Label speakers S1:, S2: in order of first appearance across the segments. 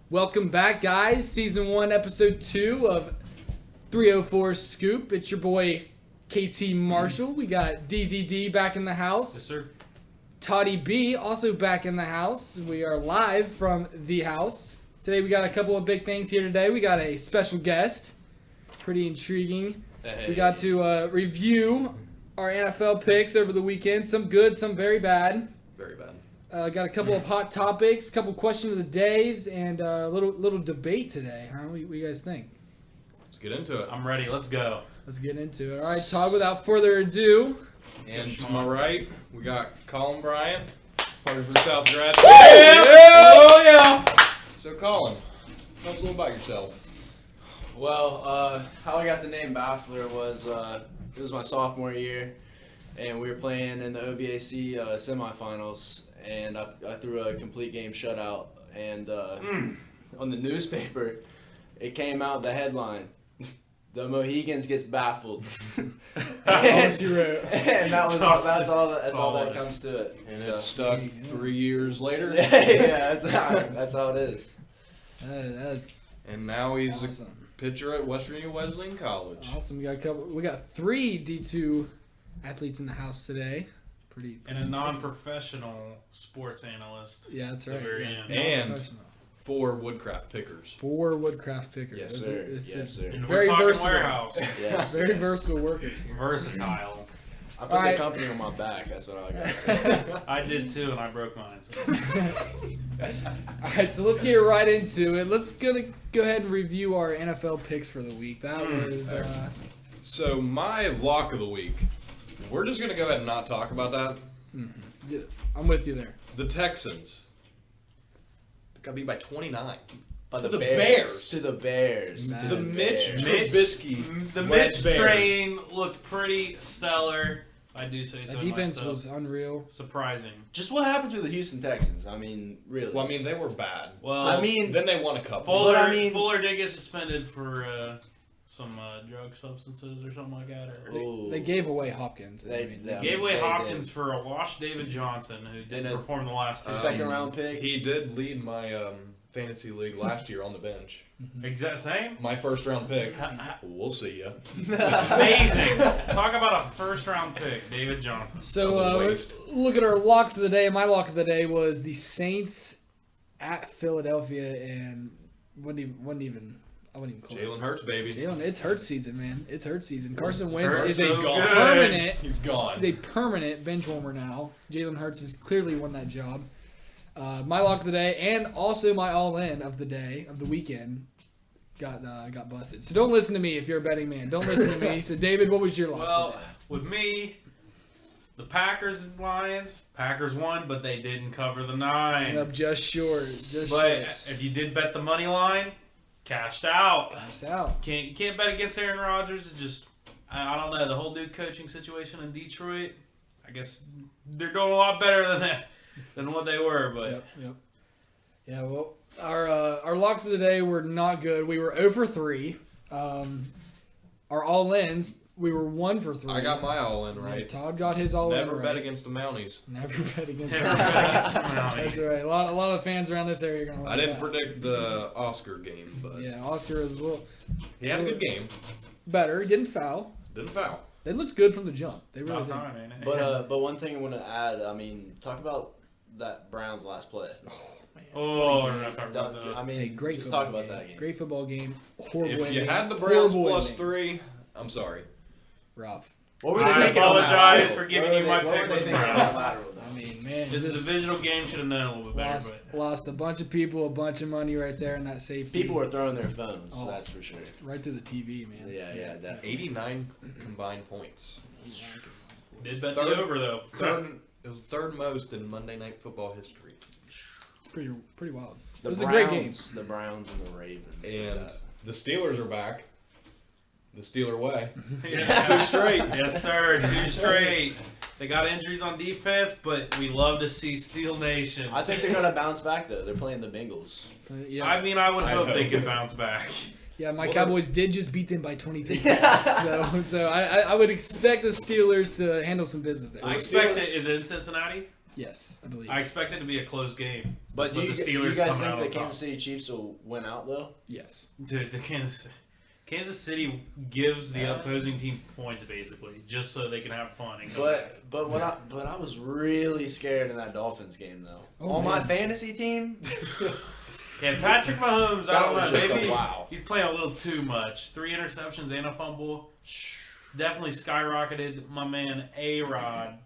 S1: Welcome back, guys. Season 1, Episode 2 of 304 Scoop. It's your boy, KT Marshall. We got DZD back in the house.
S2: Yes, sir.
S1: Toddy B also back in the house. We are live from the house. Today we got a couple of big things here today. We got a special guest. Pretty intriguing.
S2: Hey.
S1: We got to review our NFL picks over the weekend. Some good, some very bad.
S2: Very bad.
S1: Got a couple of hot topics, couple questions of the days, and a little debate today. Huh? What do you guys think?
S2: Let's get into it.
S3: I'm ready. Let's go.
S1: Let's get into it. All right, Todd, without further ado.
S2: And to my right, we got Colin Bryant, Parkersburg South grad.
S3: Oh, yeah.
S2: So, Colin, tell us a little about yourself.
S4: Well, how I got the name Baffler was it was my sophomore year, and we were playing in the OVAC semifinals, and I threw a complete game shutout, and on the newspaper, it came out the headline, "The Mohegans gets baffled,"
S1: That's you wrote.
S4: and that's all that comes to it.
S2: And
S4: So-
S2: it's stuck 3 years later.
S4: yeah, that's how it is.
S1: That's
S2: And now he's a
S1: awesome.
S2: pitcher at West Virginia Wesleyan College.
S1: Awesome. We got 3 D2 athletes in the house today. Pretty.
S3: And a non-professional sports analyst.
S1: Yeah, that's right.
S3: The very
S1: Yeah,
S3: end.
S2: And-
S1: non-professional.
S2: 4 woodcraft pickers.
S1: 4 woodcraft pickers.
S4: Yes,
S1: This
S4: sir.
S1: is-
S4: Yes, sir.
S3: And
S1: Very
S3: we're talking
S1: versatile.
S3: warehouse.
S4: Yes,
S1: Very
S4: yes.
S1: versatile workers here.
S3: Versatile.
S4: I put
S1: Alright.
S4: the company on my back. That's what I got.
S3: I did too, and I broke mine. So.
S1: All right, so let's get right into it. Let's go ahead and review our NFL picks for the week. That was
S2: So, my lock of the week, we're just going to go ahead and not talk about that.
S1: yeah, I'm with you there.
S2: The Texans got beat by 29.
S4: By
S2: To the Bears.
S4: To the Bears.
S1: Nah.
S4: To
S2: The Mitch
S4: Bears.
S2: Trubisky.
S3: The
S2: led
S3: Mitch
S2: Bears.
S3: train looked pretty stellar. I do say so
S1: That defense
S3: myself.
S1: was unreal.
S3: Surprising.
S4: Just what happened to the Houston Texans? I mean, really.
S2: Well, I mean, they were bad.
S3: Well,
S4: I mean,
S2: Then they won a couple.
S3: Fuller,
S4: But I mean-
S3: Fuller did get suspended for some drug substances or something like that. Or
S4: ooh.
S1: They gave away Hopkins.
S4: They
S3: gave away
S4: they
S3: Hopkins
S4: did.
S3: for a washed David Johnson, who didn't
S4: And a-
S3: perform the last two
S4: a
S3: seasons.
S4: second round pick.
S2: He did lead my fantasy league last year on the bench.
S3: Exact same.
S2: My first round pick. We'll see ya.
S3: Amazing. Talk about a first round pick, David Johnson.
S1: So
S2: That was a
S1: let's
S2: waste.
S1: look at our locks of the day. My lock of the day was the Saints at Philadelphia, and I wouldn't even close.
S2: Jalen Hurts, baby.
S1: Jalen, it's Hurts season, man. It's Hurts season. Carson Wentz
S3: Hurts
S1: is a
S3: is
S2: gone.
S3: good.
S1: permanent.
S2: He's gone.
S1: He's a permanent bench warmer now. Jalen Hurts has clearly won that job. My lock of the day, and also my all-in of the day, of the weekend, got busted. So don't listen to me if you're a betting man. Don't listen to me. So David, what was your lock?
S3: Well,
S1: of the day?
S3: with me, the Packers and Lions. Packers won, but they didn't cover the 9.
S1: Ended up just short. Just
S3: But
S1: short.
S3: if you did bet the money line, cashed out.
S1: Cashed out.
S3: You can't bet against Aaron Rodgers. It's just I don't know, the whole new coaching situation in Detroit. I guess they're doing a lot better than that than what they were. But
S1: Yep. Yeah. Well, our locks of the day were not good. We were 0 for 3. Our all-ins, we were 1 for 3.
S2: I got my all in
S1: Yeah,
S2: right.
S1: Todd got his all-in
S2: Never
S1: right.
S2: bet against the Mounties.
S1: Never bet against.
S3: Never bet against the
S1: That's
S3: Mounties.
S1: right. A lot of fans around this area are gonna.
S2: I
S1: like
S2: didn't
S1: that.
S2: predict the Oscar game, but
S1: Yeah, Oscar as well.
S2: he had a good game.
S1: Better. He didn't foul.
S2: Didn't foul.
S1: They looked good from the jump. They really
S3: About
S1: did.
S3: time, ain't it?
S4: But one thing I want to add. I mean, talk about that Browns last play.
S3: Oh,
S1: What a
S3: we're
S1: game.
S3: not talking about that.
S4: I mean,
S1: Hey, great
S4: just
S1: football
S4: talk about
S1: game.
S4: that game.
S1: Great football game. Horrible.
S2: If you
S1: ending.
S2: had the Browns
S1: Horrible
S2: plus
S1: ending.
S2: 3, I'm sorry.
S1: Rough.
S4: What were
S3: I
S4: thinking on that
S3: apologize
S4: lateral?
S3: for giving
S4: What
S3: you
S4: were
S3: my
S4: they- what
S3: pick
S4: were
S3: with
S4: they
S3: the
S4: thinking on that
S3: Browns.
S4: lateral, though?
S1: I mean, man,
S3: Just a
S1: just
S3: divisional game should have known a little bit better.
S1: lost a bunch of people, a bunch of money right there in that safety.
S4: People were throwing their phones.
S1: Oh.
S4: That's for sure.
S1: right through the TV, man.
S4: Yeah, definitely.
S2: 89 combined points.
S3: But did bet
S2: Third-
S3: the over though.
S2: It was third most in Monday Night Football history.
S1: It's pretty wild.
S4: The
S1: It was a great game.
S4: Browns- The Browns and the Ravens. did
S2: And
S4: that.
S2: the Steelers are back. The Steeler way.
S3: Yeah.
S2: 2 straight.
S3: Yes, sir. 2 straight. They got injuries on defense, but we love to see Steel Nation.
S4: I think they're gonna bounce back though. They're playing the Bengals.
S1: Yeah,
S3: I mean, I would
S2: I
S3: hope they
S2: hope.
S3: could bounce back.
S1: yeah. My
S2: Well,
S1: Cowboys did just beat them by 23 points. So I would expect the Steelers to handle some business there.
S3: I expect it. Is it in Cincinnati?
S1: Yes, I believe.
S3: I expect it to be a close game.
S4: But
S3: Just
S4: do
S3: with
S4: you,
S3: the
S4: do you
S3: Steelers
S4: guys
S3: coming
S4: think
S3: out
S4: the
S3: on top.
S4: Kansas City Chiefs will win out though?
S1: Yes.
S3: Dude, the Kansas City gives the opposing team points basically, just so they can have fun. And go
S4: But I was really scared in that Dolphins game though.
S1: Oh,
S4: On my
S1: man.
S4: fantasy team,
S3: yeah, Patrick Mahomes. I
S4: that
S3: don't
S4: was
S3: know.
S4: just
S3: Maybe
S4: a wow.
S3: he's playing a little too much. 3 interceptions and a fumble. Definitely skyrocketed my man A-Rod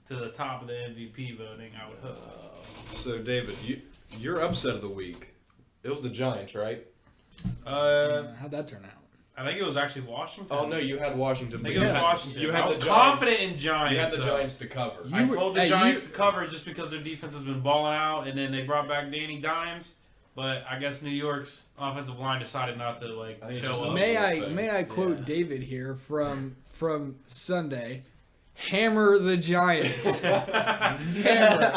S3: to the top of the MVP voting. I would hope.
S2: So David, your upset of the week. It was the Giants, right?
S1: How'd that turn out?
S3: I think it was actually Washington.
S2: Oh no, you had Washington.
S3: I
S2: but
S3: think it was
S2: you had,
S3: Washington.
S2: You had
S3: I was
S2: the Giants.
S3: confident in Giants.
S2: You had the
S3: though.
S2: Giants to cover.
S1: You
S3: I
S1: were-
S3: told the
S1: hey,
S3: Giants
S1: you-
S3: to cover just because their defense has been balling out, and then they brought back Danny Dimes. But I guess New York's offensive line decided not to
S2: I think it's
S3: show
S2: just a
S3: up.
S1: May I quote
S4: Yeah.
S1: David here from Sunday? Hammer the Giants. Hammer,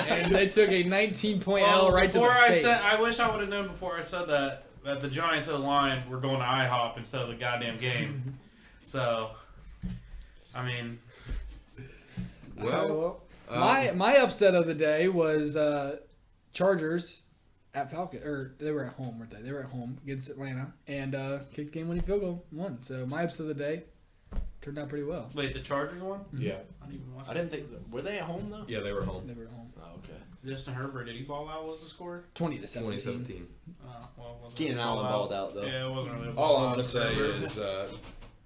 S1: and they took a 19-point L right to the
S3: before I
S1: face.
S3: said, I wish I would have known before I said that the Giants O-line were going to IHOP instead of the goddamn game. So, I mean,
S2: Well,
S1: my upset of the day was Chargers at Falcon, or they were at home, weren't they? They were at home against Atlanta and kicked game-winning field goal, won. So my upset of the day turned out pretty well.
S3: wait, the Chargers won?
S2: yeah,
S3: I didn't even watch
S4: I didn't think were they at home though?
S2: yeah, they were home.
S1: They were at home,
S4: Oh, okay.
S3: Justin Herbert, did he ball out? What was the score?
S1: 20-17.
S2: 2017.
S3: Well, it wasn't
S4: Keenan
S3: really
S4: Allen
S3: ball
S4: balled out though.
S3: Yeah, it wasn't really a
S2: All
S3: ball
S2: I'm
S3: out
S2: gonna say
S3: for Herbert.
S2: is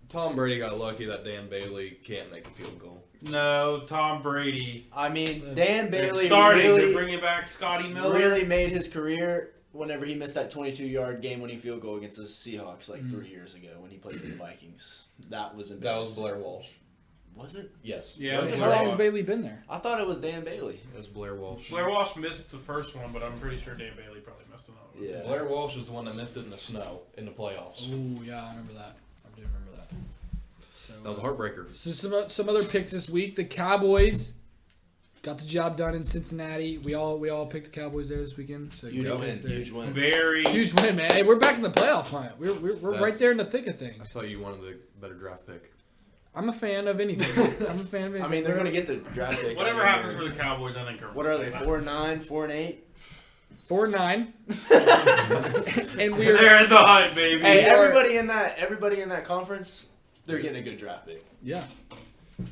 S2: Tom Brady got lucky that Dan Bailey can't make a field goal.
S3: No, Tom Brady.
S4: I mean, Dan
S3: They're
S4: Bailey
S3: starting. They're
S4: really,
S3: bringing back Scotty Miller.
S4: really made his career whenever he missed that 22-yard game-winning field goal against the Seahawks like 3 years ago when he played for the Vikings. That was
S2: That
S4: embarrassing.
S2: was Blair Walsh.
S4: Was it?
S2: Yes.
S3: Yeah,
S4: Was it
S1: How long
S4: Blair?
S1: has Bailey been there?
S4: I thought it was Dan Bailey.
S2: It was Blair Walsh.
S3: Blair Walsh missed the first one, but I'm pretty sure Dan Bailey probably missed another one.
S4: Yeah.
S2: Blair Walsh is the one that missed it in the snow in the playoffs.
S1: Oh yeah, I remember that. I do remember that. So,
S2: That was a heartbreaker.
S1: So some other picks this week. The Cowboys got the job done in Cincinnati. We all picked the Cowboys there this weekend. So
S4: Huge
S1: great
S4: win.
S1: picks there.
S4: Huge win.
S3: Very.
S1: Huge win, man. Hey, we're back in the playoff hunt. We're right
S2: That's-
S1: there in the thick of
S2: I
S1: things.
S2: thought you wanted the better draft pick.
S1: I'm a fan of anything. I'm a fan of anything.
S4: I mean, they're going to get the draft pick.
S3: Whatever
S4: I mean,
S3: happens for the Cowboys, I think.
S4: What are they? 4-9, 4-8.
S1: 4-9, and we
S3: They're
S1: are
S3: in the hunt, baby.
S4: Hey,
S1: We are-
S4: everybody in that conference, they're getting a good draft pick.
S1: yeah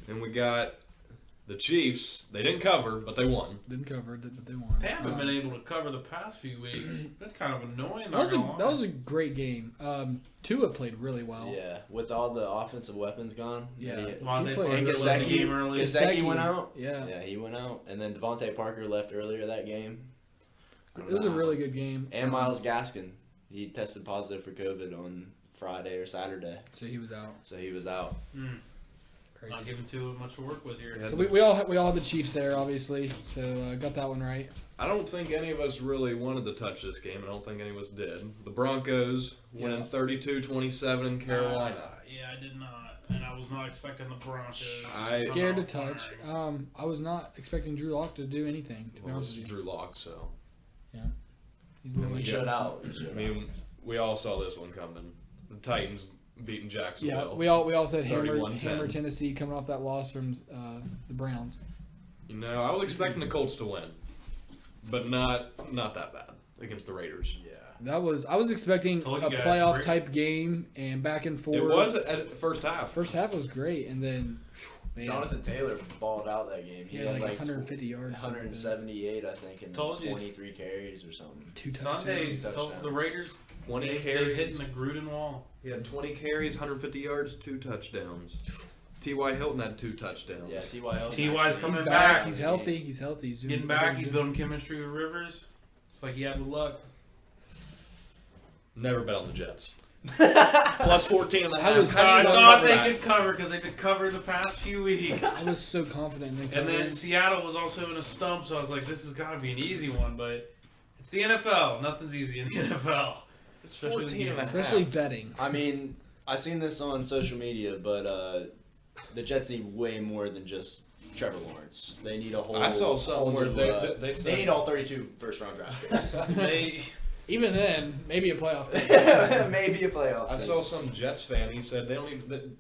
S2: And we got the Chiefs. They didn't cover, but they won.
S1: didn't cover it, but they won.
S3: They haven't been able to cover the past few weeks. That's kind of annoying.
S1: That was a great game. Tua played really well.
S4: Yeah, with all the offensive weapons gone.
S1: Yeah.
S4: He-
S3: Devontae
S1: He played-
S3: Parker
S4: And
S3: left the
S4: Gesicki-
S3: game early.
S4: Gesicki
S1: Gesicki,
S4: went out.
S1: Yeah.
S4: Yeah, he went out. And then Devontae Parker left earlier that game. I don't
S1: It was a
S4: know.
S1: really good game.
S4: And Myles Gaskin. He tested positive for COVID on Friday or Saturday.
S1: So he was out.
S4: So he was out.
S1: Crazy.
S3: Not giving too much to work with here.
S2: Yeah.
S1: So we all had the Chiefs there, obviously. So got that one right.
S2: I don't think any of us really wanted to touch this game. I don't think any of us did. The Broncos winning
S1: Yeah.
S2: 32-27 in Carolina.
S3: Yeah, I did not, and I was not expecting the Broncos.
S2: I-
S1: Scared to
S3: somehow
S1: touch.
S3: firing.
S1: I was not expecting Drew Lock to do anything. To be
S2: Well,
S1: honest
S2: it's
S1: with you,
S2: Drew Lock, so.
S1: He's doing
S4: He
S1: like
S4: shut
S1: this.
S4: out. He shut
S2: I
S4: out.
S2: mean, we all saw this one coming. The Titans beating
S1: Yeah,
S2: Jacksonville.
S1: we all said hammer
S2: 31-10.
S1: Tennessee coming off that loss from the Browns.
S2: You know, I was expecting the Colts to win, but not that bad against the Raiders.
S1: I was expecting
S3: Told
S1: a
S3: you guys,
S1: playoff
S3: Rick.
S1: type game and back and forth.
S2: It was at the first half.
S1: First half was great, and then man,
S4: Jonathan Taylor balled out that game.
S1: he had like 150 yards.
S4: 178, I think, and
S3: Told you.
S4: 23 carries or something.
S1: 2 touchdowns.
S3: Sunday,
S4: touchdowns.
S3: the Raiders
S2: 20
S3: they
S2: carries.
S3: hitting the Gruden wall.
S2: He had 20 carries, 150 yards, 2 touchdowns. T.Y. Hilton had 2 touchdowns.
S4: Yeah, T.Y. Hilton
S3: T.Y.'s
S4: actually-
S1: He's
S3: coming
S1: back.
S3: back.
S1: He's healthy. He's healthy. He's doing
S3: Getting back, he's
S1: good.
S3: building chemistry with Rivers. It's like he had the luck.
S2: Never bet on the Jets. Plus 14 and a half.
S1: I was-
S2: How do
S3: I
S2: you not
S3: thought
S2: cover
S3: they
S2: that?
S3: could cover because they could cover the past few weeks.
S1: I was so confident in
S3: And then
S1: covering.
S3: Seattle was also in a stump, so I was like, this has got to be an easy one, but it's the NFL. Nothing's easy in the NFL.
S2: It's
S3: Especially
S2: 14 and a half.
S1: Especially betting.
S4: I mean, I seen this on social media, but the Jets need way more than just Trevor Lawrence. They need a whole.
S2: I saw something
S4: whole
S2: where
S4: new,
S2: they
S4: they
S2: said
S4: need all 32 first-round draft picks.
S3: They,
S1: Even then, maybe a playoff team.
S4: Maybe a playoff.
S2: I
S4: team.
S2: saw some Jets fan. He said they don't even.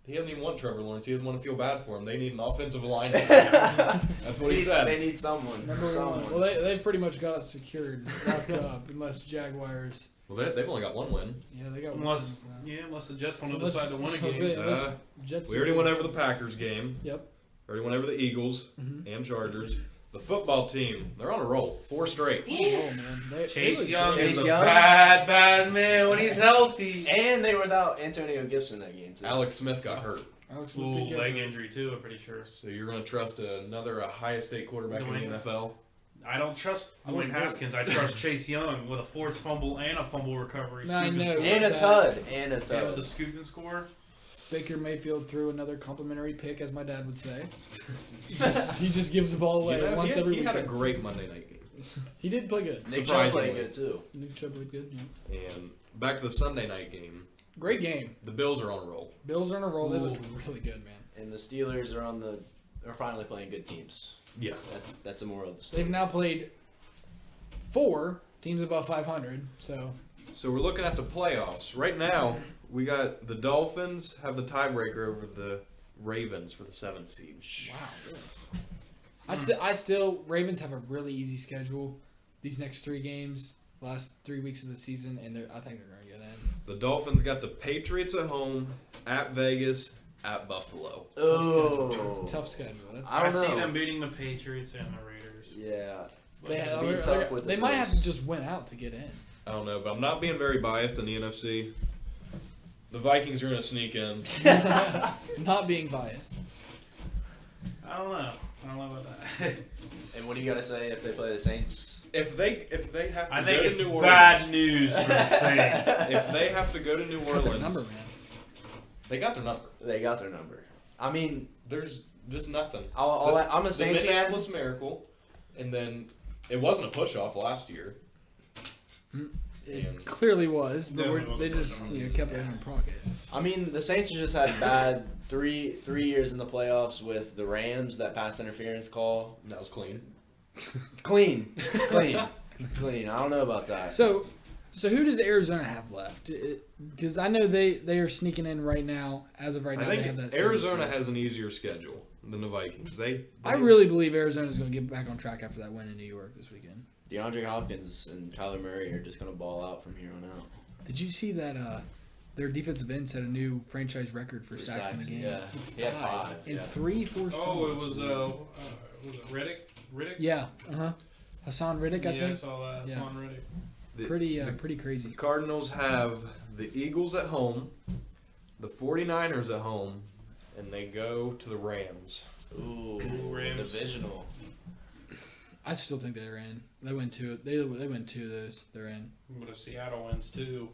S2: He doesn't even want Trevor Lawrence. He doesn't want to feel bad for him. They need an offensive lineman. That's what he
S4: They
S2: said.
S4: need someone.
S1: Number
S4: someone.
S1: one. Well, they've pretty much got it secured, locked up, unless Jaguars.
S2: Well, they've only got one win.
S1: Yeah, they got
S3: Unless
S1: one.
S3: unless the Jets want to
S1: Unless-
S3: decide to win a
S1: unless
S3: game.
S1: they- unless
S2: Uh,
S1: Jets
S2: We already went over the Packers game.
S1: Yep.
S2: Already went over the Eagles
S1: Mhm.
S2: and Chargers. The football team, they're on a roll. 4 straight.
S1: Oh man,
S3: Chase
S1: look
S3: Young
S1: good.
S4: Chase
S3: is a
S4: Young.
S3: bad man when he's healthy.
S4: And they were without Antonio Gibson that game too.
S2: Alex Smith got hurt.
S1: Alex Smith
S3: Ooh,
S1: did get
S3: leg
S1: hurt.
S3: injury too. I'm pretty sure.
S2: So you're going to trust another Ohio State quarterback in
S3: Dwayne.
S2: the NFL?
S3: I don't trust
S1: I
S3: Dwayne
S1: wouldn't do it.
S3: Haskins. I trust Chase Young with a forced fumble and a fumble recovery.
S1: No, I
S3: scoop and
S1: know.
S3: score.
S4: And a
S1: that.
S4: tud. And a
S3: And with
S4: tud.
S3: the scoop and score.
S1: Baker Mayfield threw another complimentary pick, as my dad would say. He just gives the ball away
S2: You know,
S1: once
S2: he
S1: every
S2: had a
S1: weekend.
S2: great Monday night game.
S1: He did play good.
S4: Nick Chubb
S2: Surprisingly.
S4: played good too.
S1: Nick Chubb played good. Yeah.
S2: And back to the Sunday night game.
S1: Great game.
S2: The Bills are on a roll.
S1: Bills are on a roll. They looked
S3: Ooh.
S1: really good, man.
S4: And the Steelers are finally playing good teams.
S2: Yeah.
S4: That's the moral of the story.
S1: They've now played 4 teams above 500. So
S2: So we're looking at the playoffs. Right now, we got the Dolphins have the tiebreaker over the Ravens for the 7th seed.
S1: wow. Really. I still Ravens have a really easy schedule. These next 3 games, last 3 weeks of the season, and I think they're going to get in.
S2: The Dolphins got the Patriots at home, at Vegas, at Buffalo.
S4: Oh,
S1: It's a tough schedule. That's,
S4: I don't
S3: see
S4: know.
S3: them beating the Patriots and the Raiders.
S4: Yeah.
S1: they
S4: it'll be tough with
S1: they
S4: the
S1: might have to
S4: Bills.
S1: just win out to get in.
S2: I don't know, but I'm not being very biased in the NFC. The Vikings are going to sneak in.
S1: Not being biased.
S3: I don't know. I don't know about that.
S4: And what do you got to say if they play the Saints?
S2: If they have to
S3: I
S2: go
S3: think
S2: to
S3: it's
S2: New Orleans,
S3: bad news for the Saints.
S2: if they have to go to New
S1: Cut their
S2: Orleans,
S1: number, man.
S2: they got their number.
S4: They got their number. I mean,
S2: There's just nothing.
S4: I'm a
S2: The
S4: Saints fan.
S2: Minneapolis Miracle, and then it wasn't a push off last year.
S1: It
S2: And-
S1: clearly was, but
S3: Definitely
S1: they
S3: wasn't
S1: just
S3: pushing.
S1: kept it in their pocket.
S4: I mean, the Saints have just had bad three years in the playoffs with the Rams, that pass interference call.
S2: That was clean.
S4: Clean. Clean. I don't know about that.
S1: So who does Arizona have left? Because I know they are sneaking in right now. As of right now,
S2: I
S1: they have
S2: think
S1: that.
S2: Arizona
S1: 7th seed.
S2: has an easier schedule than the Vikings.
S1: I really believe Arizona's going to get back on track after that win in New York this weekend.
S4: DeAndre Hopkins and Kyler Murray are just going to ball out from here on out.
S1: Did you see that? Their defensive end set a new franchise record for sacks in a game.
S4: Yeah. He had 5.
S1: in
S4: Yeah.
S1: 3 forced
S3: Oh, it
S1: fumbles.
S3: was it Riddick? Riddick?
S1: Yeah. Hassan Riddick, I
S3: I
S1: think.
S3: saw that.
S1: Yeah.
S3: It's on Riddick.
S1: Pretty
S2: The
S1: crazy.
S2: Cardinals have the Eagles at home, the 49ers at home, and they go to the Rams.
S4: Ooh,
S3: Rams.
S4: divisional.
S1: I still think they're in. They win 2. They win 2 of those. They're in.
S3: But if Seattle wins too,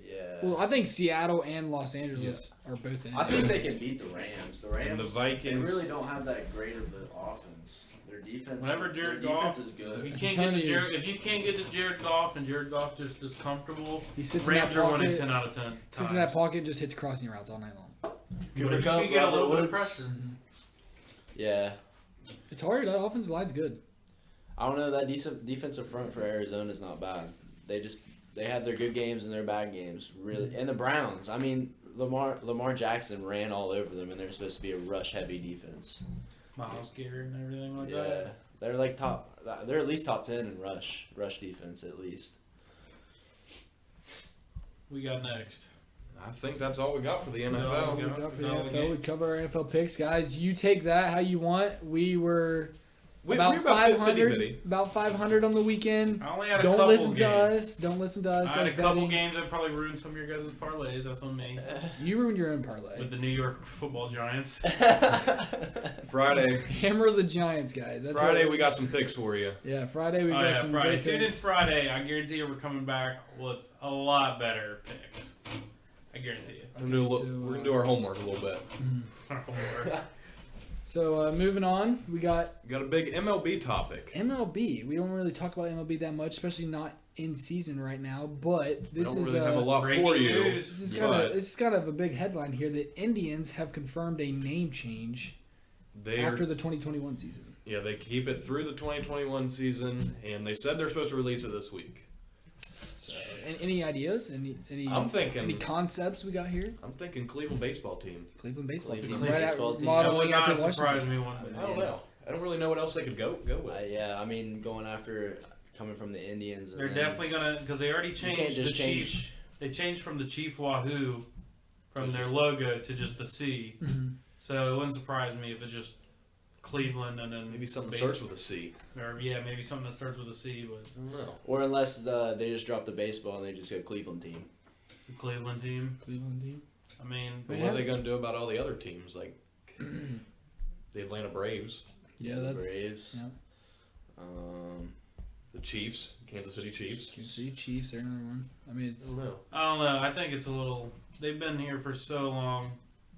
S4: Yeah.
S1: Well, I think Seattle and Los Angeles are both in.
S4: I think they can beat the Rams. The Rams.
S2: And the Vikings-
S4: They really don't have that great of an offense. Their defense.
S3: whenever
S4: their
S3: Jared
S4: defense
S3: Goff,
S4: is
S3: if
S4: good.
S3: you
S1: I'm
S3: can't get
S1: telling
S3: to
S1: you.
S3: Jared, if you can't get to Jared Goff and Jared Goff just is comfortable,
S1: He sits
S3: Rams
S1: in that
S3: are winning
S1: pocket.
S3: 10 out of 10.
S1: Sits in that pocket, just hits crossing routes all night long.
S3: But
S4: Cooper
S3: if
S4: Kupp,
S3: you get a little
S4: Robert
S3: bit of
S4: Woods.
S3: pressure.
S4: Yeah.
S1: It's hard. That offensive line's good.
S4: I don't know. That defensive front for Arizona is not bad. They have their good games and their bad games. Really, and the Browns. I mean, Lamar Jackson ran all over them, and they're supposed to be a rush heavy defense.
S3: Miles Garrett and everything like
S4: Yeah,
S3: that.
S4: they're like top. They're at least top 10 in rush defense at least.
S3: We got next.
S2: I think that's all we got for the
S3: No,
S2: NFL.
S1: We
S3: Yeah,
S1: got for the
S3: it's all the
S1: NFL.
S3: game.
S1: We cover our NFL picks, guys. You take that how you want. We were about
S2: we're about
S1: 500.
S2: 50-50.
S1: About 500 on the weekend.
S3: I only had a
S1: Don't
S3: couple
S1: listen
S3: games.
S1: to us. Don't listen to us.
S3: I had a
S1: That's
S3: couple
S1: betting.
S3: games that probably ruined some of your guys' parlays. That's on me.
S1: You ruined your own parlay.
S3: With the New York Football Giants.
S2: Friday,
S1: Hammer the Giants, guys. That's
S2: Friday
S1: what-
S2: we got some picks for you.
S1: Yeah, Friday we
S3: Oh
S1: got
S3: yeah,
S1: some
S3: Friday.
S1: great
S3: Tune in
S1: picks.
S3: Friday. I guarantee you we're coming back with a lot better picks. I guarantee you.
S2: We're gonna do our homework a little bit.
S1: So moving on, we got
S2: Got a big MLB topic.
S1: MLB. We don't really talk about MLB that much, especially not in season right now. But
S2: We
S1: this
S2: don't
S1: is
S2: really have a lot
S3: Breaking
S2: for you.
S3: news.
S1: This is
S2: But
S1: kind of a big headline here. The Indians have confirmed a name change
S2: they
S1: after
S2: are,
S1: the 2021 season.
S2: yeah, they keep it through the 2021 season, and they said they're supposed to release it this week.
S1: So, Any ideas? Any
S2: I'm thinking.
S1: any concepts we got here?
S2: I'm thinking Cleveland baseball team.
S1: Cleveland baseball team.
S4: Cleveland
S1: Right
S4: baseball
S1: at
S4: team.
S3: That would
S1: modeling
S3: not
S1: after
S3: surprise
S1: Washington.
S3: me one bit.
S2: I don't know. I don't really know what else they could go with.
S4: Yeah, I mean, going after coming from the Indians. and
S3: They're
S4: then
S3: definitely gonna because they already
S4: you can't
S3: changed the
S4: just
S3: Chief.
S4: change.
S3: They changed from the Chief Wahoo from their logo to just the C.
S1: Mhm.
S3: So it wouldn't surprise me if it's just Cleveland and then
S2: Maybe something that
S3: base-
S2: starts with a C.
S3: or yeah, maybe something that starts with a C, but
S2: I don't know.
S4: Or unless they just drop the baseball and they just go Cleveland team.
S3: the Cleveland team.
S1: Cleveland team.
S3: I mean,
S2: But
S1: Yeah.
S2: what are they going to do about all the other teams, like the Atlanta Braves,
S1: Yeah,
S4: The
S1: that's
S4: Braves.
S1: yeah.
S2: the Chiefs, Kansas City Chiefs?
S1: Kansas City Chiefs. They're another one. I mean,
S2: I
S1: it's
S2: don't know.
S3: I don't know. I think it's a little. They've been here for so long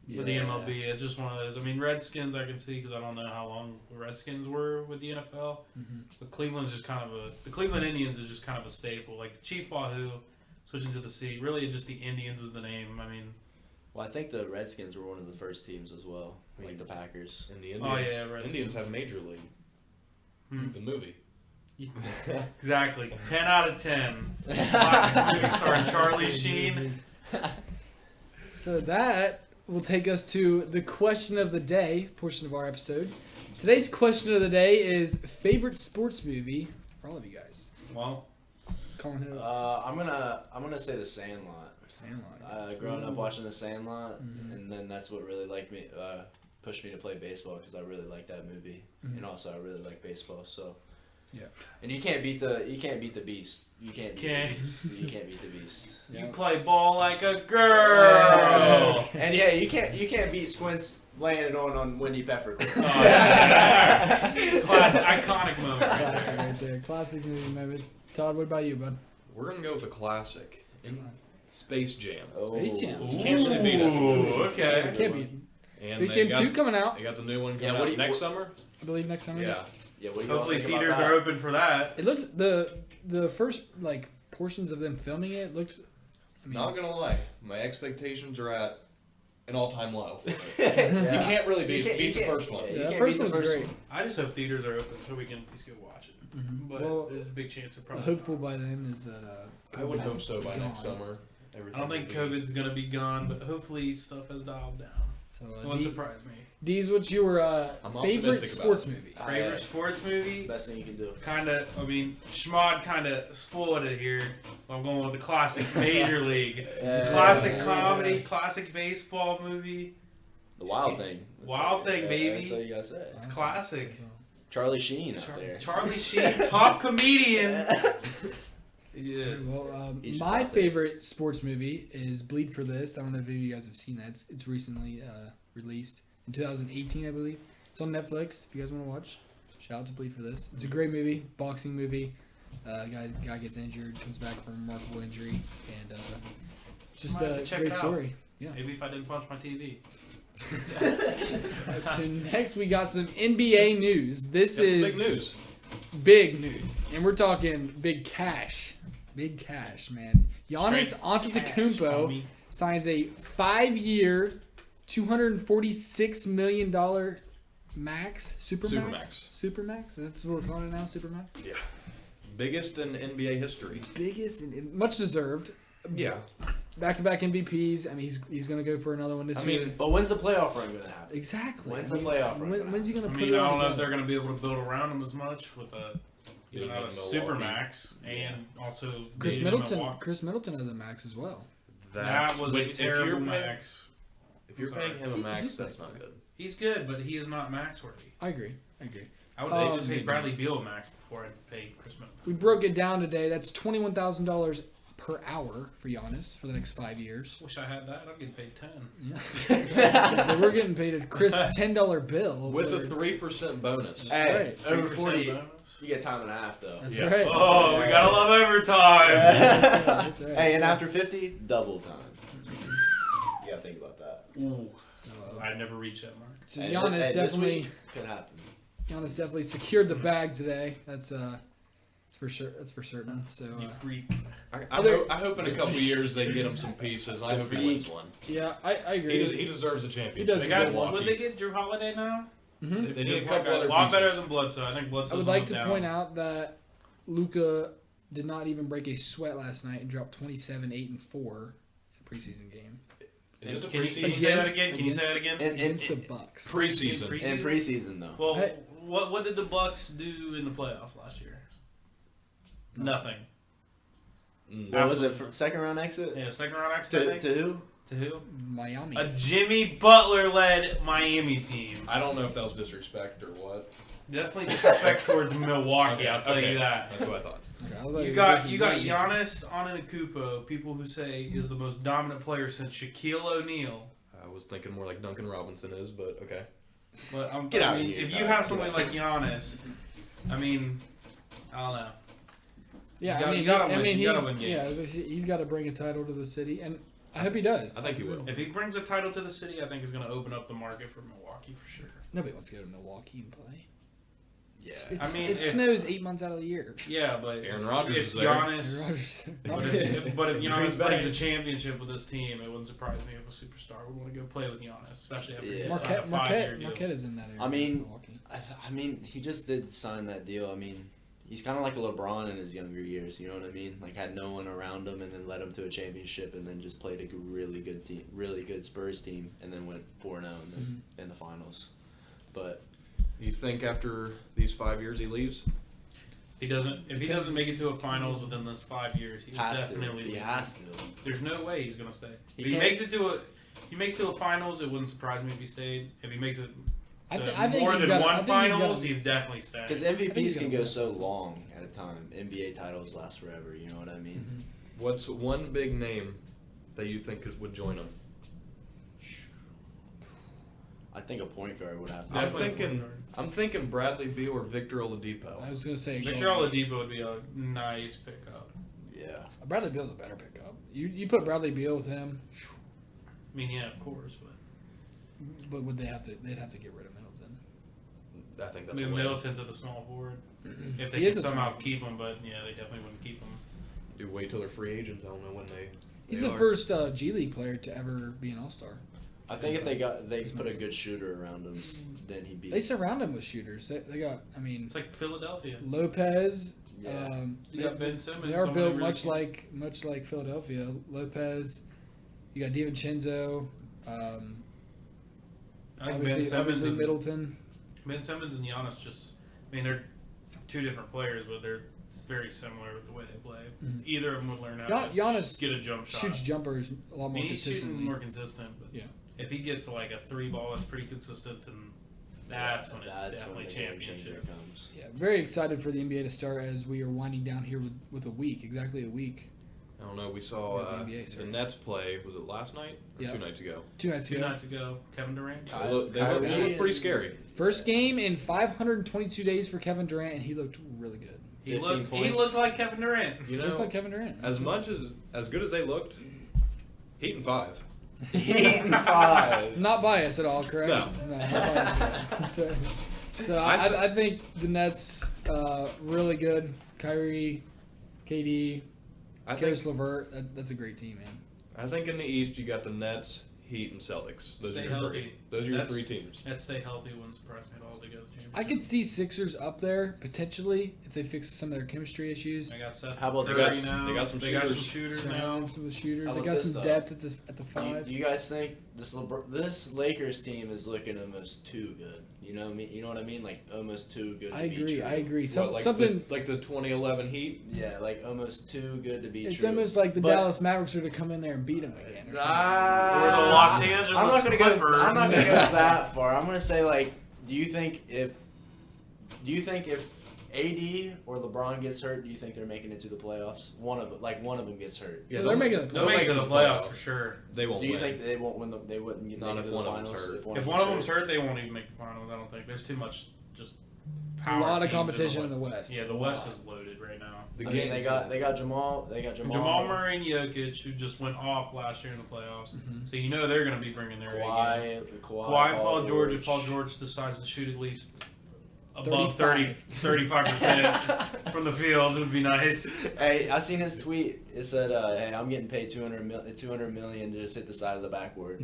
S3: with the
S4: Yeah.
S3: MLB. It's just one of those. I mean, Redskins I can see because I don't know how long the Redskins were with the NFL.
S1: mhm.
S3: But Cleveland's just kind of a. The Cleveland Indians is just kind of a staple. Like the Chief Wahoo, switching to the C. Really, it's just the Indians is the name. I mean,
S4: Well, I think the Redskins were one of the first teams as well, like the Packers.
S2: And the Indians,
S3: Oh, yeah, Redskins.
S2: Indians have Major League,
S3: hmm.
S2: the movie.
S3: Exactly. 10 out of 10. Classic movie starring Charlie Sheen.
S1: So that will take us to the question of the day portion of our episode. Today's question of the day is favorite sports movie for all of you guys.
S3: Well,
S1: Colin, hit it up.
S4: I'm gonna say The Sandlot.
S1: Sandlot.
S4: Growing up watching The Sandlot,
S1: Mhm.
S4: and then that's what really pushed me to play baseball because I really like that movie,
S1: Mhm.
S4: and also I really like baseball. So.
S1: Yeah.
S4: And you can't beat the beast. You can't beat
S3: Can't.
S4: the beast. You can't beat the beast.
S1: Yeah.
S3: you play ball like a girl.
S4: And yeah, you can't beat Squints laying it on Wendy Peffer.
S3: Oh, yeah. Classic, iconic moment. Right
S1: Classic
S3: there.
S1: right there. Classic movie moments. Todd, what about you, bud?
S2: We're going to go with a classic. In Space Jam.
S1: Space Jam.
S2: You can't really beat us.
S3: Ooh, okay.
S1: I can't be.
S2: And
S1: Space
S2: they
S1: Jam 2 coming out,
S2: They got the new one
S4: Yeah,
S2: coming
S4: what
S2: out
S4: do you-
S2: next
S4: what-
S2: summer.
S1: I believe, next summer.
S2: Yeah.
S4: Yeah, what do you all
S3: Hopefully
S4: think about
S3: theaters
S4: that?
S3: are open for that.
S1: It looked the first like portions of them filming it looked. I mean,
S2: Not gonna lie, my expectations are at an all-time low. For it.
S4: Yeah.
S2: You can't really
S4: You can't-
S2: beat
S4: you
S2: the
S4: can't-
S2: first one.
S4: yeah,
S1: yeah,
S4: you
S1: the
S4: can't
S1: first
S4: beat the
S1: one's
S4: first
S1: great.
S4: one.
S3: I just hope theaters are open so we can at least go watch it.
S1: Mhm.
S3: But
S1: Well,
S3: there's a big chance of
S1: the
S3: probably.
S1: hopeful by then is that
S2: I would
S1: COVID
S2: hope
S1: is
S2: so by next
S1: gone.
S2: summer.
S3: I don't think COVID's gonna be gone, but hopefully stuff has dialed down.
S1: So
S3: It wouldn't surprise me.
S1: D's, what's your
S2: I'm
S1: favorite
S2: optimistic about
S1: sports
S2: it.
S1: movie?
S3: Favorite
S4: Yeah.
S3: sports
S4: It's
S3: movie?
S4: the best thing you can do.
S3: Schmod kind of spoiled it here. I'm going with the classic Major League.
S4: Yeah.
S3: Classic
S1: Yeah.
S3: comedy, classic baseball movie.
S4: The Wild Thing.
S3: Wild Thing, baby.
S4: That's all you gotta say.
S3: It's classic.
S4: Charlie Sheen out there.
S3: Charlie Sheen, top comedian. Yeah.
S1: Well,
S4: He's just
S1: my
S4: out there.
S1: favorite sports movie is Bleed for This. I don't know if any of you guys have seen that. It's recently released in 2018, I believe. It's on Netflix. If you guys want to watch, shout out to Bleed for This. It's a great movie, boxing movie. Guy gets injured, comes back from a remarkable injury, and just
S3: Might have
S1: a
S3: to check
S1: great
S3: it out.
S1: story. Yeah.
S3: Maybe if I didn't punch my TV.
S1: So next we got some NBA news. This
S2: Got some
S1: is
S2: big news.
S1: big news, and we're talking big cash. Big cash, man. Giannis
S3: Straight
S1: Antetokounmpo
S3: cash, homie.
S1: signs a 5-year, $246 million max, supermax. Supermax? That's what we're calling it now, supermax?
S2: Yeah. Biggest in NBA history.
S1: Biggest and much deserved.
S2: Yeah.
S1: Back-to-back MVPs. I mean, he's going to go for another one this
S2: I
S1: year.
S2: mean,
S4: But when's the playoff run gonna happen?
S1: Exactly.
S4: When's
S1: I
S4: the
S1: mean,
S4: playoff run gonna
S1: When's he going
S3: I
S1: to put
S3: mean,
S1: it
S3: I
S1: all
S3: don't know if
S1: together?
S3: they're going to be able to build around him as much with a
S2: Being
S3: a
S2: in
S3: super
S2: Milwaukee.
S3: max and also
S1: Chris
S3: being in
S1: Middleton.
S3: Milwaukee.
S1: Chris Middleton has a max as well.
S2: That's,
S3: That was
S2: but
S3: a
S2: if you're
S3: terrible
S2: paying-
S3: max.
S2: If you're
S3: Sorry.
S2: paying him a
S1: He's
S2: max,
S1: like
S2: that's not
S1: that.
S2: good.
S3: He's good, but he is not max worthy.
S1: I agree.
S3: I would
S1: Um,
S3: just pay Bradley Beal a max before I pay Chris Middleton.
S1: We broke it down today. That's $21,000 per hour for Giannis for the next 5 years.
S3: Wish I had that. I'd get paid 10.
S1: Yeah. So we're getting paid a crisp $10 bill.
S2: With
S1: for-
S2: a 3% bonus.
S4: Hey,
S1: right.
S4: over
S3: 3%
S4: 40,
S3: bonus.
S4: you get time and a half though.
S1: That's
S2: Yeah.
S1: right.
S3: Oh, we gotta love overtime.
S1: That's right.
S4: Hey, and
S1: So-
S4: after 50, double time. You gotta think about that.
S3: Ooh,
S1: So,
S3: I'd never reach that mark.
S1: so
S4: Hey,
S1: Giannis
S4: hey, this
S1: definitely,
S4: week could happen.
S1: Giannis definitely secured the bag today. That's for sure. That's for certain. So
S3: You freak.
S2: I hope in a couple years they get him some pieces. I hope he wins one.
S1: yeah, I agree.
S2: He deserves a championship.
S1: does
S3: They
S1: He's
S3: got,
S1: in
S3: would
S2: Milwaukee.
S3: they get Drew Holiday now?
S1: Mhm.
S2: They did a couple
S3: a
S2: other
S3: lot better
S2: pieces.
S3: than Bledsoe. I think Bledsoe.
S1: I would like to point out that Luka did not even break a sweat last night and dropped 27-8-4 in a preseason game
S2: Is it a
S3: Can you
S2: preseason?
S3: say that again? Can you say that again?
S1: against the Bucks.
S2: Preseason.
S4: In preseason though.
S3: Well,
S1: Hey.
S3: what did the Bucks do in the playoffs last year? Nothing.
S4: What was it? For second round exit?
S3: Yeah, second round exit. I think.
S4: To who?
S3: To who?
S1: Miami.
S3: A Jimmy Butler-led Miami team.
S2: I don't know if that was disrespect or what.
S3: Definitely disrespect towards Milwaukee. I'll tell you that.
S2: That's what I thought.
S1: Okay, I was like,
S3: You got
S1: this is
S3: Giannis Antetokounmpo, people who say is the most dominant player since Shaquille O'Neal.
S2: I was thinking more like Duncan Robinson is, but okay.
S3: But
S4: Get
S3: I
S4: out of
S3: mean,
S4: here.
S3: if you have somebody like Giannis, I mean, I don't know.
S1: Yeah,
S3: You gotta win.
S1: I mean,
S3: You gotta
S1: he's,
S3: win games.
S1: yeah, as I say, he's got to bring a title to the city, and I hope he does.
S2: I think he will.
S3: If he brings a title to the city, I think it's going to open up the market for Milwaukee for sure.
S1: Nobody wants to go to Milwaukee and play.
S4: Yeah.
S1: It's,
S3: I mean,
S1: it
S3: if-
S1: snows 8 months out of the year.
S3: Yeah, but
S2: Aaron Rodgers
S3: if
S2: is there.
S3: Giannis,
S1: Aaron Rodgers.
S3: but if
S2: Green
S3: Giannis
S2: Bay.
S3: brings a championship with his team, it wouldn't surprise me if a superstar would want to go play with Giannis, especially after
S4: Yeah.
S3: he signed a 5-year deal.
S1: Marquette is in that area.
S4: I mean,
S1: Milwaukee.
S4: I mean, he just did sign that deal. I mean, he's kind of like a LeBron in his younger years. You know what I mean? Like had no one around him, and then led him to a championship, and then just played a really good team, really good Spurs team, and then went 4-0 in the finals. But
S2: You think after these 5 years he leaves?
S3: He doesn't. If he doesn't make it to a finals within this 5 years, he's
S4: has
S3: definitely
S4: to. He
S3: leaving.
S4: has to.
S3: There's no way he's gonna stay.
S4: He
S3: If he
S4: can't-
S3: makes it to a finals, it wouldn't surprise me if he stayed. If he makes it
S1: I
S3: to
S1: think
S3: more
S1: he's
S3: than
S1: gotta- I
S3: one
S1: think he's
S3: finals,
S1: gotta-
S3: he's definitely staying.
S4: Because
S1: I think he's
S4: MVPs can
S1: gonna
S4: go
S1: win.
S4: so long at a time. NBA titles last forever. You know what I mean?
S2: What's one big name that you think would join him?
S4: I think a point guard would have to.
S2: I'm
S3: Definitely
S2: thinking,
S3: point guard.
S2: I'm thinking Bradley Beal or Victor Oladipo.
S1: I was going to say
S3: Victor Oladipo would be a nice pickup.
S4: Yeah.
S1: Bradley Beal's a better pickup. You put Bradley Beal with him,
S3: I mean, yeah, of course, but
S1: but would they have to? They'd have to get rid of Middleton.
S2: I think that's a
S3: move
S2: win.
S3: Middleton to the small forward if
S1: He
S3: they
S1: is
S3: can
S1: a
S3: somehow
S1: small-
S3: keep him. But yeah, they definitely wouldn't keep him.
S2: Dude, wait till they're free agents. I don't know when they.
S1: He's
S2: they
S1: the
S2: are.
S1: first G League player to ever be an All Star.
S4: I think if they put a good shooter around him, then he'd be.
S1: They surround him with shooters. They got. I mean,
S3: It's like Philadelphia.
S1: Lopez.
S4: Yeah.
S3: You got Ben Simmons.
S1: They are
S3: someone
S1: built
S3: who really
S1: much like Philadelphia. Lopez. You got DiVincenzo.
S3: I think Ben Simmons
S1: Obviously
S3: and
S1: Middleton.
S3: Ben Simmons and Giannis just. I mean, they're two different players, but they're very similar with the way they play.
S1: Mhm.
S3: Either of them would learn how to
S1: Giannis
S3: get a jump shot.
S1: Shoots jumpers a lot
S3: I
S1: more
S3: mean, he's shooting
S1: consistently.
S3: more consistent, but
S1: Yeah.
S3: if he gets like a 3-ball that's pretty consistent, then that's when it's
S4: That's
S3: definitely
S4: when the game changer
S3: championship.
S4: comes.
S1: Yeah, very excited for the NBA to start as we are winding down here with a week, exactly a week.
S2: I don't know. We saw
S1: Yeah, the NBA
S2: the
S1: started.
S2: Nets play. Was it last night or
S1: Yeah.
S2: 2 nights ago?
S1: 2 nights
S3: 2
S1: ago.
S3: nights ago, Kevin Durant.
S2: They look pretty scary.
S1: First game in 522 days for Kevin Durant, and he looked really good.
S3: He
S4: 15
S3: looked
S4: points.
S3: like Kevin Durant.
S2: You
S1: He looked
S2: know,
S1: like Kevin Durant.
S2: as good as they looked, Heat in 5.
S4: Heat and 5.
S1: Not biased at all, correct?
S2: No.
S1: not biased at all. So I think the Nets really good. Kyrie, KD,
S2: I
S1: Karis
S2: think
S1: LeVert. That's a great team, man.
S2: I think in the East you got the Nets, Heat, and Celtics. Those
S3: Stay
S2: are your
S3: healthy.
S2: three. Those are your
S3: That's-
S2: 3 teams.
S3: That stay healthy wouldn't surprise me at all to go to the championship.
S1: I could see Sixers up there potentially if they fix some of their chemistry issues.
S3: I got Seth
S4: How about
S3: Curry
S2: they got-
S3: now.
S2: they got some shooters.
S3: shooters
S1: Some
S3: now.
S1: with shooters.
S4: How
S1: They
S4: about
S1: got
S4: this,
S1: some
S4: though?
S1: depth at the
S4: Do
S1: 5.
S4: you guys think this Lakers team is looking almost too good? You know what I mean? You know what I mean? Like almost too good.
S1: I
S4: to be
S1: agree.
S4: true.
S1: I agree.
S2: What, like
S1: Something.
S2: the 2011 Heat.
S4: Yeah, like almost too good to be
S1: It's
S4: true.
S1: almost like the
S4: But-
S1: Dallas Mavericks are to come in there and beat them again. Or something.
S3: Or the Los Angeles
S4: I'm not gonna
S3: Clippers.
S4: go. I'm not gonna go that far. I'm gonna say like, do you think if AD or LeBron gets hurt, do you think they're making it to the playoffs? One of them gets hurt.
S1: Yeah, they're making the
S3: They'll make it to the playoffs for sure.
S2: They won't
S4: Do you
S2: win.
S4: think they won't win? They wouldn't get
S2: Not
S4: make
S2: if
S4: it to the
S2: one of them's
S4: finals
S2: hurt.
S4: If
S3: If
S4: one
S3: one of them's hurt, they won't even make the finals. I don't think there's too much just.
S1: There's a
S3: power
S1: lot of
S3: teams
S1: competition in the
S3: West.
S1: West.
S3: Yeah, the
S1: A
S3: West
S1: lot.
S3: is loaded right now.
S2: The
S4: I mean,
S2: game.
S4: they got Jamal. They got Jamal.
S3: Jamal Murray and Jokic, who just went off last year in the playoffs,
S1: Mhm.
S3: so you know they're going to be bringing their A game.
S4: Kawhi,
S3: Kawhi and Paul George. If Paul George decides to shoot at least above
S1: 35.
S3: 35% from the field, it would be nice.
S4: Hey, I seen his tweet. It said, "Hey, I'm getting paid 200 million to just hit the side of the backboard."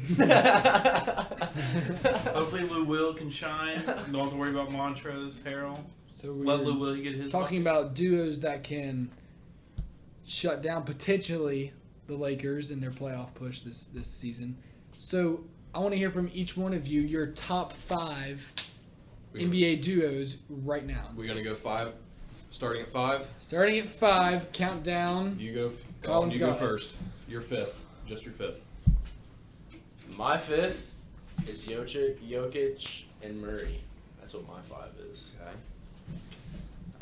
S3: Hopefully Lou Will can shine. Don't have to worry about Montrezl Harrell.
S1: So
S3: Let Lou
S1: we're
S3: Will get his.
S1: talking about duos that can shut down potentially the Lakers in their playoff push this season. So I want to hear from each one of you your top 5 NBA duos right now.
S2: We're gonna go 5, starting at 5.
S1: Starting at 5, countdown.
S2: You go.
S1: Colin's
S2: You go
S1: got it.
S2: first. Your 5th. Just your 5th.
S4: My 5th is Jokic, and Murray. That's what my 5 is.
S2: Okay.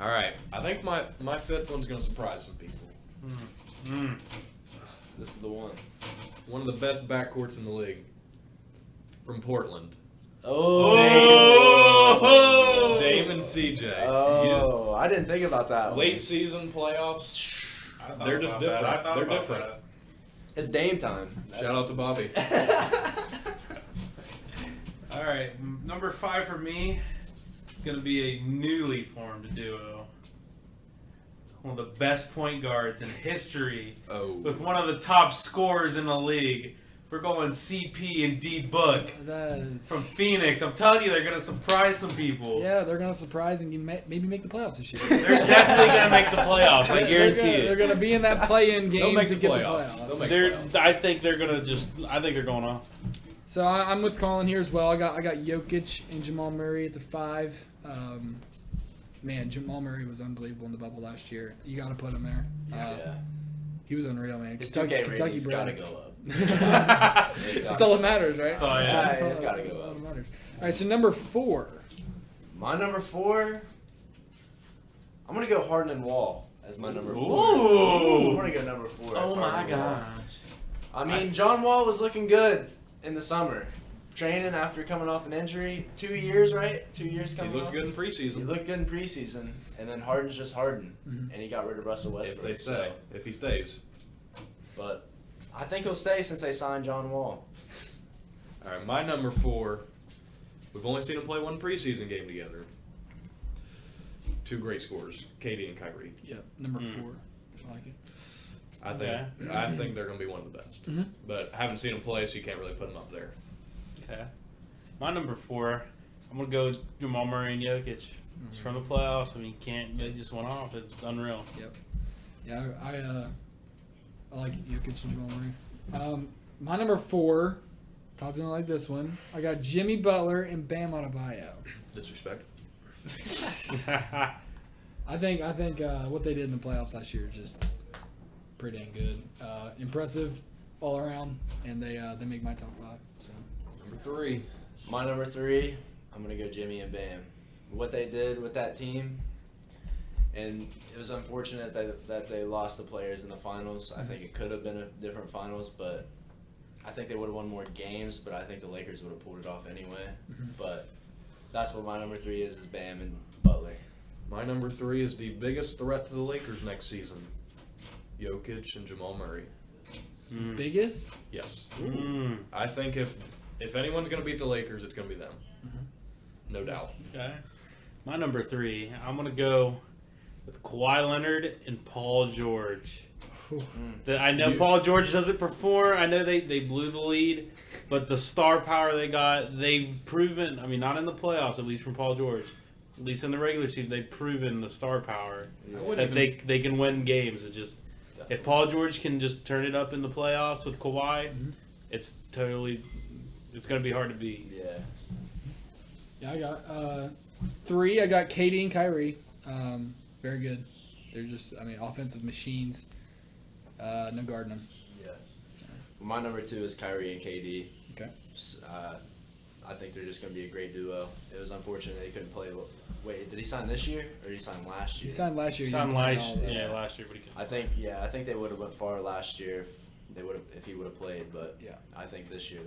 S2: All right. I think my 5th one's gonna surprise some people.
S4: This is the one.
S2: One of the best backcourts in the league. From Portland.
S3: Oh!
S2: Dame and CJ.
S4: Oh, I didn't think about that one.
S2: Late season playoffs.
S3: I thought
S2: They're just
S3: about that.
S2: different.
S3: I thought
S2: They're
S3: about
S2: different.
S3: that.
S4: It's Dame time.
S2: Shout out to Bobby.
S3: All right, number 5 for me is going to be a newly formed duo. One of the best point guards in history,
S2: Oh.
S3: with one of the top scorers in the league. We're going CP and D Book
S1: That is,
S3: from Phoenix. I'm telling you, they're going to surprise some people.
S1: yeah, they're gonna surprise and maybe make the playoffs this year.
S3: They're definitely going to make the playoffs. I guarantee
S1: They're
S3: it.
S1: gonna be in that play-in
S2: They'll
S1: game
S2: make
S1: to
S2: the
S1: get the
S2: playoffs.
S1: playoffs.
S2: They'll make
S3: They're.
S2: playoffs.
S3: I think they're going to just. I think they're going off.
S1: So I'm with Colin here as well. I got Jokic and Jamal Murray at the 5. Man, Jamal Murray was unbelievable in the bubble last year. You got to put him there.
S4: Yeah.
S1: He was unreal, man.
S4: His
S1: Kentucky
S4: 2K rating's
S1: bred
S4: gotta
S1: him.
S4: go up.
S1: That's all that matters, right?
S3: That's all, yeah.
S4: It's gotta go
S1: all
S4: up.
S1: that matters. All right, so number 4.
S4: My number 4, I'm gonna go Harden and Wall as my number 4.
S3: Ooh.
S4: I'm gonna go number 4. as
S3: Oh my
S4: Harden and Wall.
S3: gosh.
S4: I mean, John Wall was looking good in the summer, training after coming off an injury. 2 years, right? 2 years
S2: He
S4: coming
S2: looks
S4: off.
S2: good in
S4: He
S2: preseason.
S4: looked good in preseason, and then Harden's just Harden,
S1: Mhm.
S4: and he got rid of Russell
S2: If
S4: Westbrook.
S2: they stay. If he stays.
S4: But I think he'll stay since they signed John Wall.
S2: All right, my number 4. We've only seen them play one preseason game together. 2 great scorers, KD and Kyrie.
S1: Yep, number
S3: Mm.
S1: 4. I like it.
S2: I think they're going to be one of the best.
S1: Mhm.
S2: But I haven't seen them play, so you can't really put them up there.
S3: Okay. My number 4, I'm gonna go Jamal Murray and Jokic. It's from the playoffs. I mean, you can't. They just went off. It's unreal.
S1: Yeah, I like Jokic and Jamal Murray. My number 4, Todd's gonna like this one. I got Jimmy Butler and Bam Adebayo.
S2: Disrespect.
S1: I think what they did in the playoffs last year is just pretty dang good. Impressive all around, and they make my top 5. So
S2: Number 3.
S4: My number 3, I'm gonna go Jimmy and Bam. What they did with that team, and it was unfortunate that they lost the players in the finals. I think it could have been a different finals, but I think they would have won more games. But I think the Lakers would have pulled it off anyway. But that's what my number 3 is Bam and Butler.
S2: My number 3 is the biggest threat to the Lakers next season. Jokic and Jamal Murray.
S1: biggest.
S2: Yes.
S3: Mm.
S2: I think if anyone's going to beat the Lakers, it's going to be them. No doubt.
S3: Okay. My number 3, I'm gonna go with Kawhi Leonard and Paul George. I know
S2: You-
S3: Paul George doesn't perform. I know they blew the lead, but the star power they got, they've proven. I mean, not in the playoffs, at least from Paul George. At least in the regular season, they've proven the star power
S2: I wouldn't
S3: that
S2: even
S3: they can win games. It just if Paul George can just turn it up in the playoffs with Kawhi, it's gonna be hard to beat.
S4: Yeah.
S1: Yeah, I got 3. I got KD and Kyrie. Very good. They're just, offensive machines. No guarding them.
S4: Yeah. My number 2 is Kyrie and KD.
S1: Okay.
S4: I think they're just going to be a great duo. It was unfortunate they couldn't play. Wait, did he sign this year or did he sign last year?
S1: He signed last year. he
S3: Signed
S1: didn't play
S3: last,
S1: all that.
S3: yeah, last year, but he could.
S4: I think they would have went far last year if he would have played. But
S1: Yeah.
S4: I think this year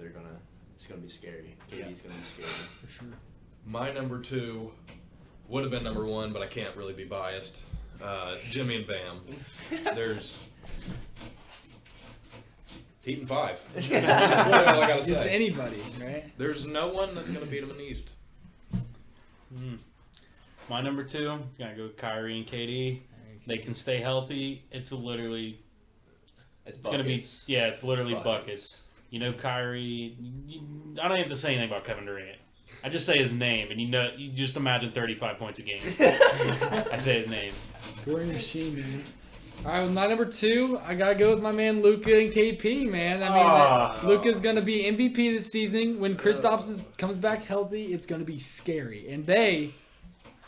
S4: it's gonna be scary. KD's gonna be scary.
S1: For sure.
S2: My number 2 would have been number 1, but I can't really be biased. Jimmy and Bam. There's Heat and 5. That's really all I gotta
S1: It's
S2: say.
S1: anybody, right?
S2: There's no one that's gonna beat them in the East.
S3: My number 2, gotta go with Kyrie and KD. They can stay healthy. It's literally
S4: It's
S3: gonna be
S4: buckets.
S3: it's literally
S4: It's
S3: buckets. You know, Kyrie. I don't have to say anything about Kevin Durant. I just say his name, and you just imagine 35 points a game. I say his name.
S1: Scoring machine, man. All right, with my number 2, I gotta go with my man Luka and KP. Man, I mean, Luka's gonna be MVP this season. When Kristaps comes back healthy, it's gonna be scary, and they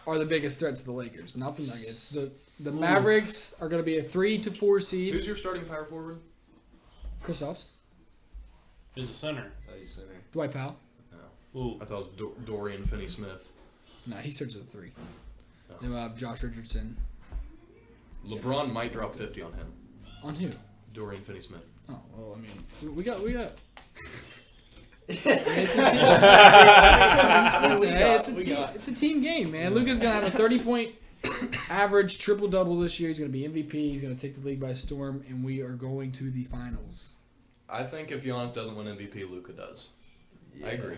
S1: are the biggest threat to the Lakers, not the Nuggets. The Mavericks are gonna be a 3 to 4 seed.
S2: Who's your starting power forward?
S1: Kristaps,
S3: Who's the center?
S1: Dwight Powell.
S3: Ooh.
S2: I thought it was Dorian Finney-Smith.
S1: No, he starts at the 3.
S2: Oh.
S1: Then we'll have Josh Richardson.
S2: LeBron might drop 50 on him.
S1: On who?
S2: Dorian Finney-Smith.
S1: Oh well, I mean, we got. It's a team game, man. Luka's gonna have a 30-point average, triple-double this year. He's gonna be MVP. He's gonna take the league by storm, and we are going to the finals.
S2: I think if Giannis doesn't win MVP, Luka does. I agree.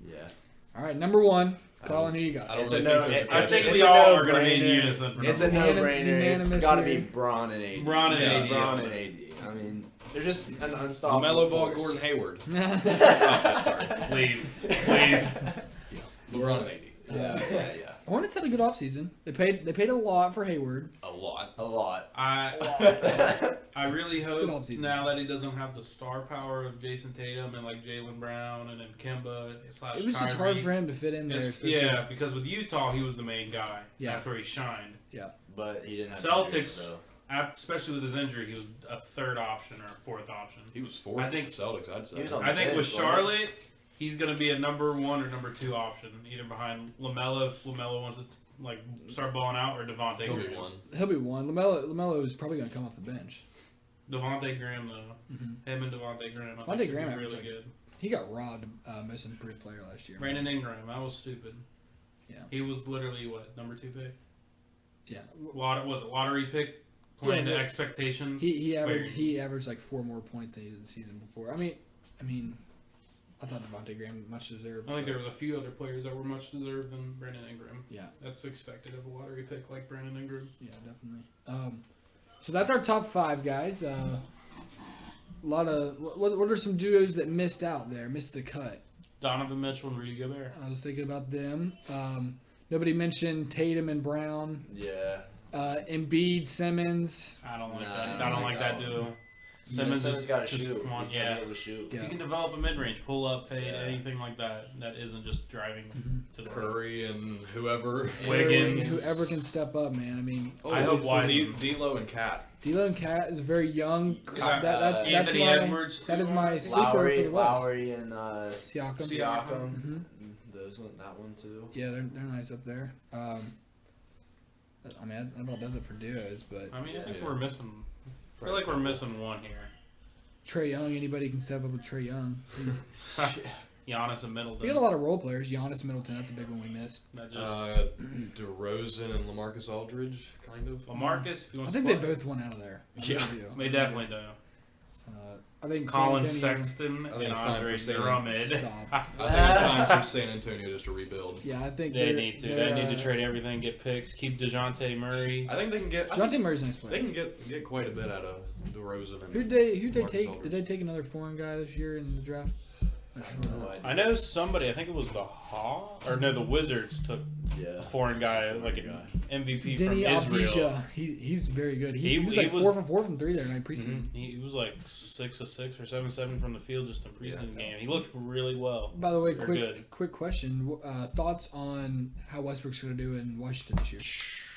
S4: Yeah.
S1: All right, number 1. Colin, who you got?
S2: I don't
S4: It's
S2: really
S4: a no-
S2: think there's a
S3: I
S4: It's
S3: think
S4: a
S3: we all are going to
S4: no-brainer.
S3: be in unison. For
S4: It's a
S3: number one.
S4: no-brainer.
S1: Unanimous
S4: It's got to be
S1: here.
S4: Braun and AD.
S3: Braun and
S4: Yeah,
S3: AD.
S4: Braun and AD. I mean, they're just an unstoppable
S2: LaMelo Ball,
S4: force.
S2: Gordon Hayward. Oh, sorry.
S3: Leave.
S2: LeBron and AD.
S4: Yeah.
S1: Hornets had a good offseason. They paid a lot for Hayward.
S2: A lot.
S4: A lot.
S3: I really
S1: Good
S3: hope
S1: offseason.
S3: now that he doesn't have the star power of Jason Tatum and like Jaylen Brown and then Kemba /
S1: It was just hard for him to fit in there. especially-
S3: Yeah, because with Utah he was the main guy.
S1: Yeah.
S3: That's where he shined.
S4: But he didn't have
S3: Celtics-
S4: injuries, so.
S3: Especially with his injury, he was a third option or a fourth option.
S2: He was fourth
S3: I think-
S2: with the Celtics, I'd say.
S4: He was on
S3: I think with
S4: bench, wasn't
S3: Charlotte, he's going to be a number 1 or number 2 option, either behind LaMelo if LaMelo wants to like start balling out, or Devontae
S2: He'll be
S3: Graham.
S2: one.
S1: He'll be one. LaMelo is probably going to come off the bench.
S3: Devontae Graham though, him and Devontae Graham. I
S1: Devontae
S3: think
S1: Graham
S3: would be
S1: averaged,
S3: really
S1: like,
S3: good.
S1: He got robbed most improved player last year.
S3: Brandon Ingram, that was stupid.
S1: Yeah.
S3: He was literally what, number 2 pick?
S1: Yeah.
S3: Lottery pick? Playing
S1: Yeah,
S3: to
S1: but
S3: expectations.
S1: He
S3: Weird.
S1: averaged like 4 more points than he did the season before. I mean, I thought Devontae Graham much deserved.
S3: I think
S1: but-
S3: there was a few other players that were much deserved than Brandon Ingram.
S1: Yeah.
S3: That's expected of a lottery pick like Brandon Ingram.
S1: Yeah, definitely. So that's our top 5 guys. Lot of what are some duos that missed out there? Missed the cut.
S3: Donovan Mitchell and Rudy Gobert.
S1: I was thinking about them. Nobody mentioned Tatum and Brown.
S4: Yeah.
S1: Embiid, Simmons.
S3: I don't like
S4: Nah,
S3: that.
S4: I
S3: I
S4: don't
S3: don't
S4: like
S3: like that
S4: that
S3: duo.
S4: Simmons
S3: Simmons
S4: got to
S3: just
S4: shoot.
S3: come on,
S4: He's gotta
S3: yeah.
S4: be able to shoot.
S1: Yeah.
S3: If you can develop a mid-range, pull up, fade,
S4: Yeah.
S3: anything like that, that isn't just driving to the
S2: Curry and whoever.
S3: Wiggins.
S1: Whoever can step up, man. I mean,
S3: I hope Wiseman.
S2: D'Lo and Cat.
S1: D'Lo and Cat is very young.
S3: Yeah,
S1: That's
S3: Anthony
S1: my
S3: Edwards,
S1: that is
S3: too,
S1: my
S3: I think.
S1: sleeper for the West.
S4: Lowry and
S1: Siakam.
S4: Siakam.
S1: Mhm.
S4: That one too.
S1: Yeah, they're nice up there. I mean, that about does it for duos. But
S3: I mean, I think
S2: Yeah.
S3: we're missing. I feel like we're missing one here.
S1: Trey Young, anybody can step up with Trey Young.
S3: Giannis and Middleton.
S1: We got a lot of role players. Giannis, Middleton, that's a big one we missed.
S3: That just
S2: DeRozan and LaMarcus Aldridge, kind of.
S3: Lamarcus, if you
S1: I
S3: want
S1: think
S3: to
S1: they both went out of there.
S2: Yeah.
S3: They definitely do.
S1: I think
S3: Colin
S1: San Antonio-
S3: Sexton
S2: I think
S3: and
S2: it's time
S3: Andre
S2: for San-
S3: Drummond.
S1: Stop.
S2: I think it's time for San Antonio just to rebuild.
S1: Yeah, I think
S3: They
S1: they're-
S3: need to.
S1: they're,
S3: They need to trade everything, get picks, keep DeJounte Murray.
S2: I think they can get.
S1: Dejounte Murray's a nice
S2: They
S1: player.
S2: can get quite a bit out of DeRozan and.
S1: Who'd they
S2: Marcus
S1: take?
S2: Aldridge.
S1: Did they take another foreign guy this year in the draft? Not sure.
S4: No idea.
S3: I know somebody. I think it was the Hawks or no, the Wizards took
S4: Yeah.
S3: a foreign guy, like an MVP
S1: Denny
S3: from Israel.
S1: Avdija. He's very good. He was
S3: He
S1: like
S3: was-
S1: 4 from 3 there in preseason.
S3: Mhm. He was like 6 of 6 or 7 of 7 from the field just in preseason
S2: Yeah.
S3: game. He looked really well.
S1: By the way,
S3: They're
S1: quick question. Thoughts on how Westbrook's going to do in Washington this year?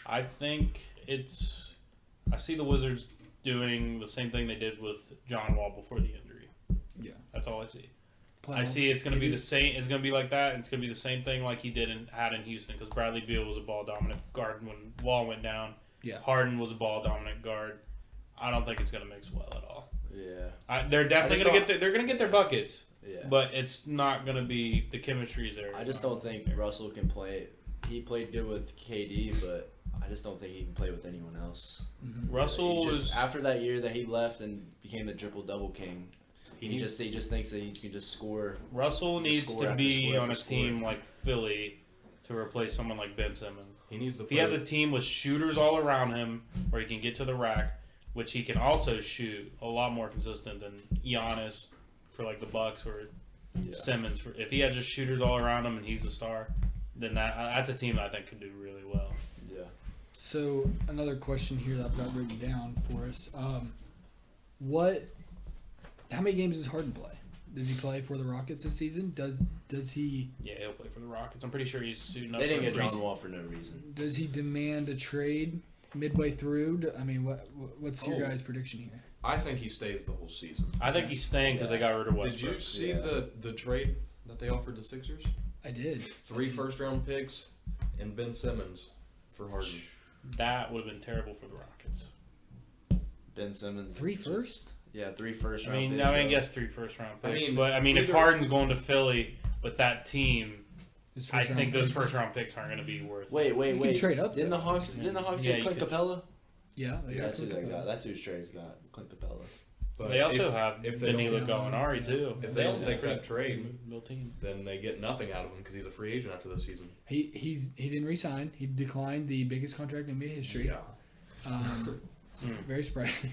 S3: I think it's. I see the Wizards doing the same thing they did with John Wall before the injury.
S1: Yeah.
S3: That's all I see. I
S1: Playoffs,
S3: see it's going to be
S1: maybe?
S3: the same. It's going to be like that. And it's going to be the same thing like he did had in Houston because Bradley Beal was a ball dominant guard when Wall went down.
S1: Yeah.
S3: Harden was a ball dominant guard. I don't think it's going to mix well at all.
S4: Yeah.
S3: They're definitely
S4: just
S3: going to
S4: don't-
S3: get. They're going to get their buckets,
S4: Yeah.
S3: but it's not going to be the chemistry's there.
S4: I just don't think Russell can play. He played good with KD, but I just don't think he can play with anyone else.
S1: Mhm.
S3: Russell
S4: He
S3: was
S4: just, after that year that he left and became the triple double king.
S2: He
S4: He
S2: needs-
S4: just thinks that he can just score.
S3: Russell needs
S4: score
S3: to
S4: after
S3: be
S4: score
S3: on a
S4: after
S3: team
S4: score.
S3: like Philly to replace someone like Ben Simmons.
S2: He needs to.
S3: If he has a team with shooters all around him, where he can get to the rack, which he can also shoot a lot more consistent than Giannis for like the Bucks or
S4: Yeah.
S3: Simmons. If he had just shooters all around him and he's the star, then that's a team that I think could do really well.
S4: Yeah.
S1: So another question here that I've got written down for us. How many games does Harden play? Does he play for the Rockets this season? Does he
S3: Yeah, he'll play for the Rockets. I'm pretty sure he's suiting up.
S4: They didn't
S3: for
S4: get
S3: a
S4: John Wall for no reason.
S1: does he demand a trade midway through? I mean, what's your
S2: Oh.
S1: guys' prediction here?
S2: I think he stays the whole season.
S3: I think he's staying because they got rid of
S2: Did
S3: Westbrook.
S2: you see
S4: Yeah.
S2: the trade that they offered the Sixers?
S1: I did.
S2: 3 first-round picks and Ben Simmons for Harden.
S3: That would have been terrible for the Rockets.
S4: Ben Simmons.
S1: 3
S4: is
S1: first?
S4: just- Yeah, 3 first
S3: I
S4: round
S3: mean,
S4: picks.
S3: I
S4: though.
S3: guess 3 first-round
S2: I
S3: picks.
S2: mean,
S3: But, I mean, if
S2: either-
S3: Harden's going to Philly with that team,
S1: His
S3: I
S1: first round
S3: think those
S1: picks.
S3: first-round picks aren't going to be worth
S4: Wait.
S1: You can trade up,
S4: Didn't
S1: though.
S4: the Hawks? Didn't the Hawks
S3: Yeah,
S4: get
S3: you
S4: Clint
S3: could.
S4: Capella?
S1: Yeah, they got
S4: That's who
S1: Clint
S4: they got.
S1: Capella.
S4: That's who Strays got. Clint Capella.
S2: But
S3: They also
S2: if,
S3: have
S2: if they
S3: Danilo
S1: don't-
S3: Gallinari,
S1: Yeah.
S3: too.
S2: if they don't
S4: Yeah.
S2: take that trade,
S3: Middle team.
S2: then they get nothing out of him because he's a free agent after this season.
S1: He didn't resign. He declined the biggest contract in NBA history.
S2: Yeah.
S1: It's
S3: Hmm.
S1: very surprising.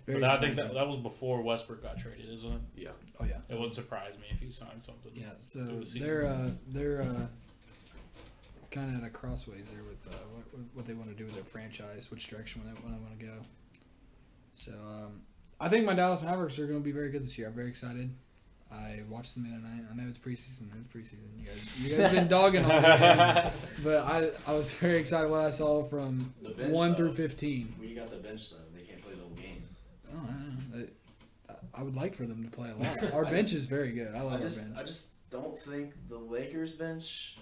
S1: Very
S3: But I think
S1: surprising.
S3: that was before Westbrook got traded, isn't it?
S2: Yeah.
S1: Oh yeah.
S3: It wouldn't surprise me if he signed something.
S1: Yeah. So
S3: Through the season.
S1: they're kind of at a crossways there with what they want to do with their franchise, which direction they want to go. So I think my Dallas Mavericks are going to be very good this year. I'm very excited. I watched them the other night. I know it's preseason. You guys have been dogging on me, but I was very excited what I saw from
S4: The bench,
S1: 1
S4: though.
S1: through 15.
S4: We got the bench though. They can't play the whole game.
S1: Oh, I don't know. I would like for them to play a lot. Our bench is very good. I love our bench.
S4: I just don't think the Lakers bench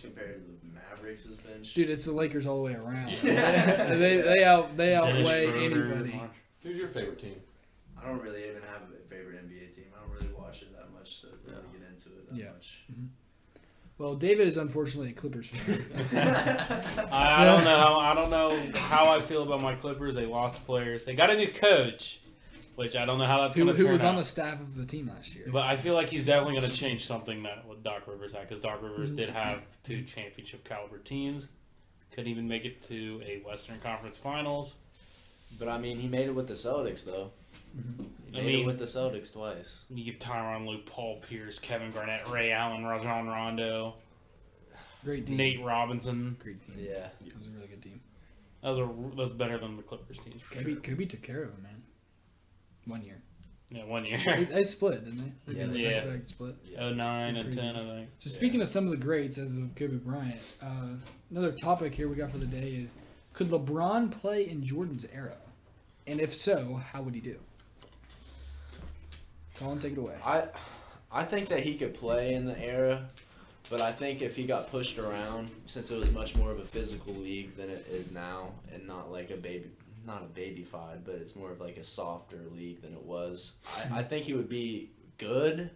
S4: compared to the Mavericks' bench.
S1: Dude, it's the Lakers all the way around.
S4: Yeah.
S1: they outweigh
S3: Dennis Schroeder,
S1: anybody.
S2: Who's your favorite team?
S4: I don't really even have a favorite NBA team. I don't really watch it that much to really get into it that
S1: Yeah.
S4: much.
S1: Well, David is unfortunately a Clippers fan.
S3: I don't know. I don't know how I feel about my Clippers. They lost players. They got a new coach, which I don't know how that's going to turn
S1: who was
S3: out.
S1: on the staff of the team last year.
S3: But I feel like he's definitely going to change something that what Doc Rivers had, because Doc Rivers
S1: Mm-hmm.
S3: did have 2 championship caliber teams. Couldn't even make it to a Western Conference Finals.
S4: But I mean, he made it with the Celtics though.
S1: Mhm.
S4: He
S3: I
S4: made
S3: mean-
S4: it with the Celtics twice.
S3: You give Tyronn Lue, Paul Pierce, Kevin Garnett, Ray Allen, Rajon Rondo,
S1: Great team.
S3: Nate Robinson.
S1: Great team.
S4: Yeah.
S1: It was a really good team.
S3: That was better than the Clippers teams for sure.
S1: Kobe took care of him, man. 1 year.
S3: Yeah, 1
S1: They,
S3: year.
S1: they split, didn't they? They
S4: Yeah,
S1: did the
S3: yeah.
S1: back-to-back split.
S3: 09 and
S1: Crazy.
S3: 10, I think.
S1: So speaking of some of the greats, as of Kobe Bryant, another topic here we got for the day is: could LeBron play in Jordan's era? And if so, how would he do? Colin, take it away.
S4: I think that he could play in the era, but I think if he got pushed around, since it was much more of a physical league than it is now, and not like not a baby-fied, but it's more of like a softer league than it was. I think he would be good,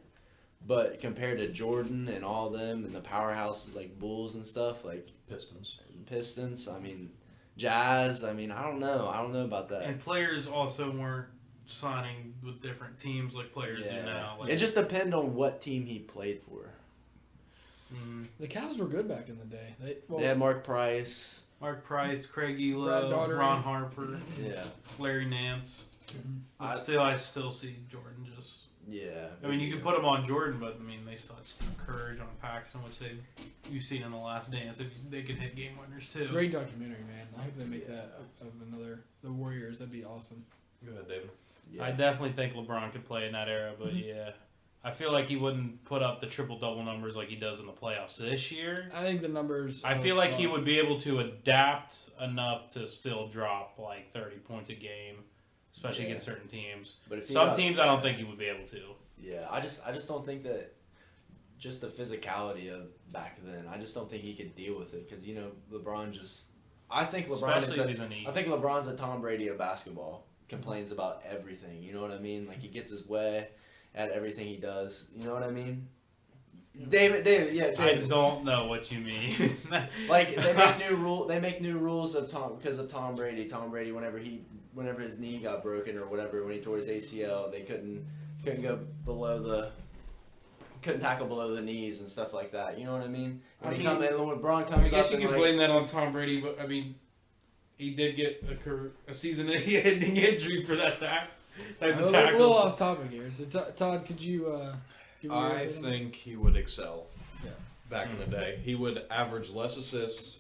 S4: but compared to Jordan and all them and the powerhouses like Bulls and stuff, like Pistons, I mean, Jazz, I mean, I don't know about that.
S3: And players also weren't signing with different teams like players do now. Like,
S4: It just depends on what team he played for.
S1: The Cavs were good back in the day.
S4: They had Mark Price.
S3: Mark Price, Craig
S1: Brad
S3: Elo,
S1: Daugherty.
S3: Ron Harper,
S4: Yeah.
S3: Larry Nance.
S4: I-
S3: But I still see Jordan just.
S4: Yeah.
S3: I mean, you could put him on Jordan, but I mean, they still had Steve Kerr, John Paxson, which you've seen in The Last Dance. If they can hit game winners too.
S1: Great documentary, man. I hope they make that of the Warriors. That'd be awesome.
S2: Go ahead, David.
S4: Yeah.
S3: I definitely think LeBron could play in that era, but yeah, I feel like he wouldn't put up the triple-double numbers like he does in the playoffs this year.
S1: I think the numbers.
S3: I feel like he would be able to adapt enough to still drop like 30 points a game, especially
S4: Yeah.
S3: against certain teams.
S4: But if he
S3: Some
S4: got-
S3: teams, I don't think he would be able to.
S4: Yeah, I just don't think that. Just the physicality of back then, I just don't think he could deal with it because LeBron just. I think LeBron
S3: Especially if he's an
S4: I think LeBron's a Tom Brady of basketball. Complains about everything. You know what I mean? Like he gets his way at everything he does. You know what I mean? David, yeah.
S3: I
S4: David.
S3: don't know what you mean.
S4: Like they make new rule. They make new rules of because of Tom Brady. Tom Brady, whenever his knee got broken or whatever, when he tore his ACL, they couldn't go couldn't tackle below the knees and stuff like that. You know what I mean? When LeBron
S3: I
S4: comes
S3: guess
S4: up
S3: you
S4: and
S3: can
S4: like,
S3: blame that on Tom Brady, but I mean, he did get a season-ending injury for that type
S1: A
S3: of
S1: little
S3: tackle.
S1: off topic here. So Todd, could you? Give me your
S2: I
S1: opinion?
S2: think he would excel.
S1: Yeah.
S2: Back in the day, he would average less assists,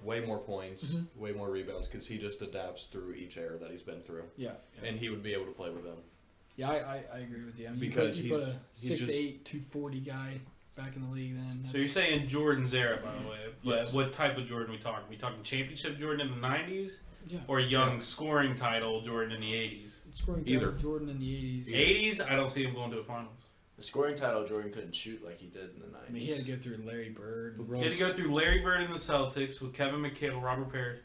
S2: way more points,
S1: Mhm.
S2: way more rebounds, because he just adapts through each era that he's been through,
S1: Yeah.
S2: and he would be able to play with them.
S1: Yeah, I agree with you. I mean,
S2: Because
S1: you put a
S2: he's
S1: 6'8", 240 guy back in the league then.
S3: So you're saying Jordan's era, by the way. But
S2: Yes.
S3: what type of Jordan are we talking? We talking championship Jordan in the 90s?
S1: yeah.
S3: Or young scoring title Jordan in the 80s?
S1: Scoring
S2: Either.
S1: title Jordan in the 80s.
S3: 80s, I don't see him going to the finals.
S4: The scoring title, Jordan couldn't shoot like he did in the 90s.
S1: I mean, he had to go through Larry Bird.
S2: LeBron-
S3: He had to go through Larry Bird in the Celtics with Kevin McHale, Robert Parrish,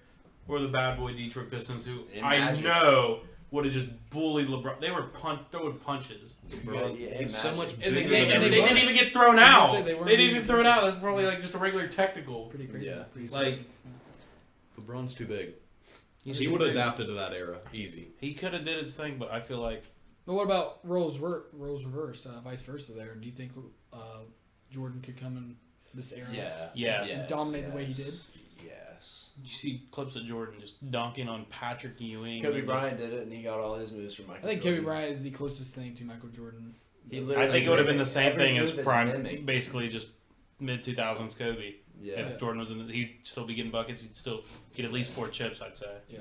S3: or the bad boy Detroit Pistons, who
S4: And
S3: I
S4: Magic.
S3: know would have just bullied LeBron. They were throwing punches.
S2: LeBron,
S4: Yeah,
S2: he's so much
S3: And they,
S2: bigger
S1: they-
S2: than
S1: and
S3: they
S2: everybody.
S3: didn't even get thrown
S1: I was
S3: out.
S1: gonna say, they
S3: They
S1: weren't
S3: didn't
S1: even
S3: even throw it out. That's probably like just a regular technical.
S1: Pretty crazy.
S4: Yeah.
S2: He's
S3: Like,
S2: LeBron's too big.
S3: he's
S2: He
S3: too
S2: would have
S3: big.
S2: adapted to that era easy.
S3: He could have did his thing, but I feel like
S1: But what about roles reversed, vice versa there? Do you think Jordan could come in this era?
S4: Yeah.
S3: Yeah.
S4: Yes,
S1: Dominate the way he did?
S4: Yes.
S3: you see clips of Jordan just dunking on Patrick Ewing.
S4: Kobe
S3: and
S4: Bryant did it, and he got all his moves from Michael
S1: I think
S4: Jordan.
S1: Kobe Bryant is the closest thing to Michael Jordan.
S4: He
S3: just,
S4: literally
S3: I think it would have been the
S4: mimicked
S3: same
S4: every
S3: thing as
S4: move is
S3: prime,
S4: mimicked.
S3: basically just mid 2000s Kobe.
S4: Yeah.
S3: If Jordan was in, he'd still be getting buckets. He'd still get at least 4 chips, I'd say.
S4: Yeah.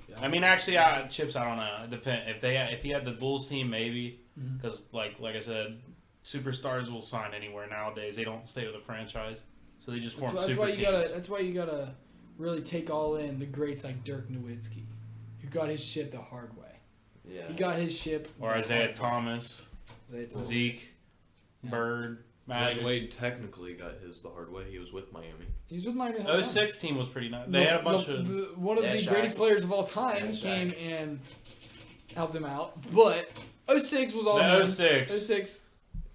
S1: Yeah.
S3: I mean, actually, chips. I don't know. It depend if he had the Bulls team, maybe,
S1: Mhm.
S3: because like I said, superstars will sign anywhere nowadays. They don't stay with a franchise, so they just form
S1: That's
S3: super
S1: why you
S3: teams.
S1: gotta. That's why you gotta really take all in the greats like Dirk Nowitzki, who got his shit the hard way.
S4: Yeah.
S1: He got his ship.
S3: Or Isaiah Thomas,
S1: Isaiah Thomas.
S3: Zeke,
S1: Yeah.
S3: Bird,
S2: Dwayne
S3: Magic.
S2: Wade technically got his the hard way. He was with Miami.
S1: He's with Miami. the whole time.
S3: 06 team was pretty nice. They had a bunch of.
S1: One of
S4: Yeah,
S1: the
S4: Shaq.
S1: greatest players of all time
S4: Yeah, Shaq.
S1: came and helped him out, but 06 was all
S3: The
S1: him.
S3: 06.
S1: 06.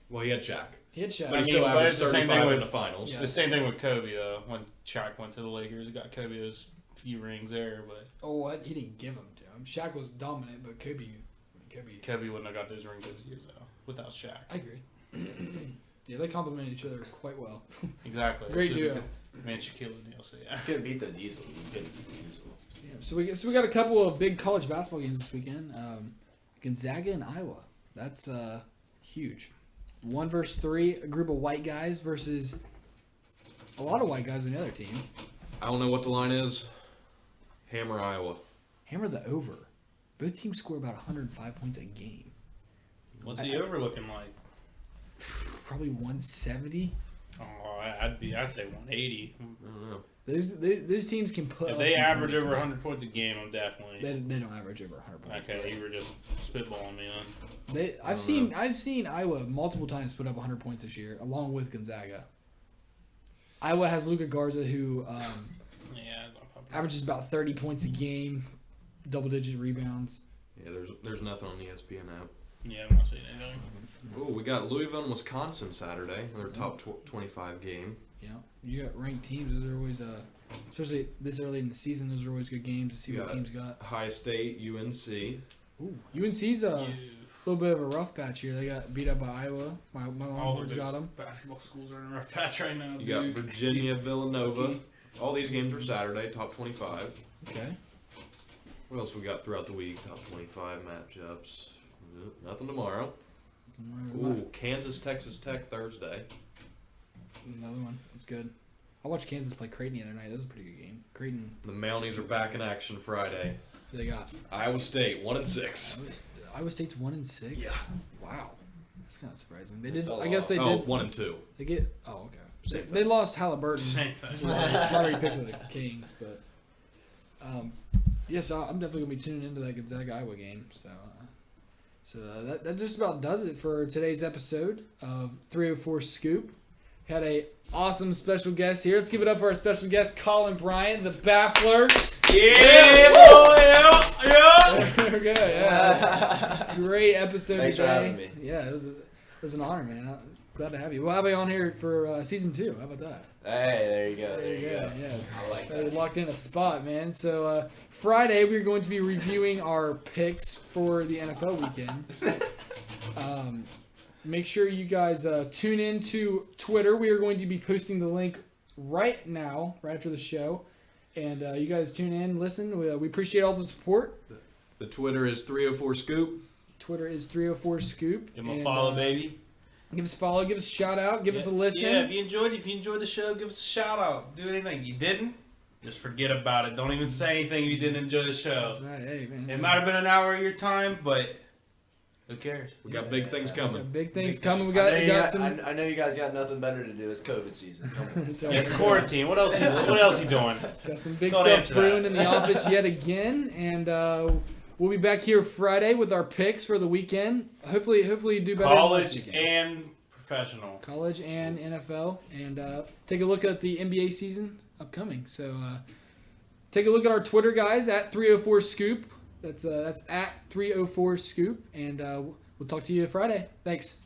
S2: Well, he had Shaq,
S1: He had Shaq.
S2: but he
S3: mean,
S2: still
S3: but
S2: averaged
S3: it's the same
S2: 35
S3: thing
S2: in
S3: with-
S2: the finals.
S1: Yeah.
S3: The same thing with Kobe though. When Shaq went to the Lakers, he got Kobe those few rings there, but
S1: Oh, what? He didn't give them to him. Shaq was dominant, but Kobe.
S3: Kobe wouldn't have got those rings those years though without Shaq.
S1: I agree. Yeah, they complement each other quite well.
S3: Exactly.
S1: Great
S3: It's just
S1: duo.
S3: Man, Shaquille O'Neal. So yeah.
S4: Couldn't beat the Diesel. You couldn't beat the Diesel.
S1: Yeah, so we got a couple of big college basketball games this weekend. Gonzaga and Iowa. That's huge. 1 versus 3, a group of white guys versus a lot of white guys on the other team.
S2: I don't know what the line is. Hammer Iowa.
S1: Hammer the over. Both teams score about 105 points a game.
S3: What's the over looking like?
S1: Probably 170.
S3: Oh, I'd say 180.
S2: I don't know.
S1: Those teams can put.
S3: If
S1: up
S3: they
S1: some
S3: average
S1: points,
S3: over
S1: man.
S3: 100 points a game, I'm definitely.
S1: They don't average over 100 points.
S3: Okay, you were just spitballing me on.
S1: I've seen Iowa multiple times put up 100 points this year, along with Gonzaga. Iowa has Luka Garza, who
S3: Yeah.
S1: averages about 30 points a game, double-digit rebounds.
S2: Yeah, there's nothing on the ESPN app.
S3: Yeah, I'm not saying anything.
S2: Oh, we got Louisville and Wisconsin Saturday. Their top 25 game.
S1: Yeah, you got ranked teams. Those are always, especially this early in the season, those are always good games to see what
S2: Yeah.
S1: teams got.
S2: Ohio State, UNC.
S1: Ooh, UNC's a
S3: You-
S1: little bit of a rough patch here. They got beat up by Iowa. My
S3: all
S1: Longhorns
S3: the
S1: got them.
S3: basketball schools are in a rough patch right now.
S2: You got
S3: Duke.
S2: Virginia, Villanova. All these games are Saturday, top 25.
S1: Okay.
S2: What else we got throughout the week? Top 25 matchups. Nothing tomorrow. Ooh, Kansas, Texas Tech Thursday.
S1: Another one. That's good. I watched Kansas play Creighton the other night. That was a pretty good game. Creighton,
S2: The Mounties are back in action Friday.
S1: who they got?
S2: Iowa State 1-6.
S1: Iowa State's 1-6.
S2: Yeah.
S1: Wow. That's kind of surprising. They did.
S4: fell
S1: I guess
S4: off.
S1: they
S2: Oh,
S1: did.
S2: 1-2.
S1: They get. Oh, okay.
S2: Same
S1: They lost Halliburton.
S3: Same thing.
S1: He's lottery pick to the Kings, but yes, I'm definitely gonna be tuning into that Gonzaga Iowa game. So that just about does it for today's episode of 304 Scoop. Had a awesome special guest here. Let's give it up for our special guest, Colin Bryant, the Baffler.
S3: Yeah, boy, yeah.
S1: There we go. Yeah, great episode
S4: Thanks for
S1: today.
S4: having me.
S1: Yeah, it was an honor, man. I'm glad to have you. We'll have you on here for season 2. How about that?
S4: Hey, there you go. There you
S1: Yeah,
S4: go.
S1: yeah.
S4: I like
S1: We
S4: that.
S1: locked in a spot, man. So Friday we're going to be reviewing our picks for the NFL weekend. Make sure you guys tune in to Twitter. We are going to be posting the link right now, right after the show. And you guys tune in, listen. We appreciate all the support.
S2: The Twitter is 304 Scoop.
S1: Twitter is 304 Scoop.
S3: Give him a
S1: and,
S3: follow, baby.
S1: Give us a follow. Give us a shout out. Give us a listen.
S3: Yeah, if you enjoyed the show, give us a shout out. Do anything. You didn't? Just forget about it. Don't even say anything if you didn't enjoy the show.
S1: That's right. Hey, man.
S3: It might have been an hour of your time, but who cares?
S2: We got big things coming.
S1: We got big things
S3: Big
S1: coming. We
S4: I
S1: got some.
S4: I know you guys got nothing better to do. It's COVID season. Come on.
S1: It's all
S3: It's
S1: right.
S3: quarantine. What else you doing?
S1: Got some big
S3: Don't
S1: stuff
S3: answer
S1: brewing
S3: that.
S1: in the office yet again, and we'll be back here Friday with our picks for the weekend. Hopefully do better than last
S3: College
S1: weekend.
S3: and professional.
S1: College and NFL, and take a look at the NBA season upcoming. So take a look at our Twitter, guys, at 304 Scoop. That's at 304 Scoop, and we'll talk to you Friday. Thanks.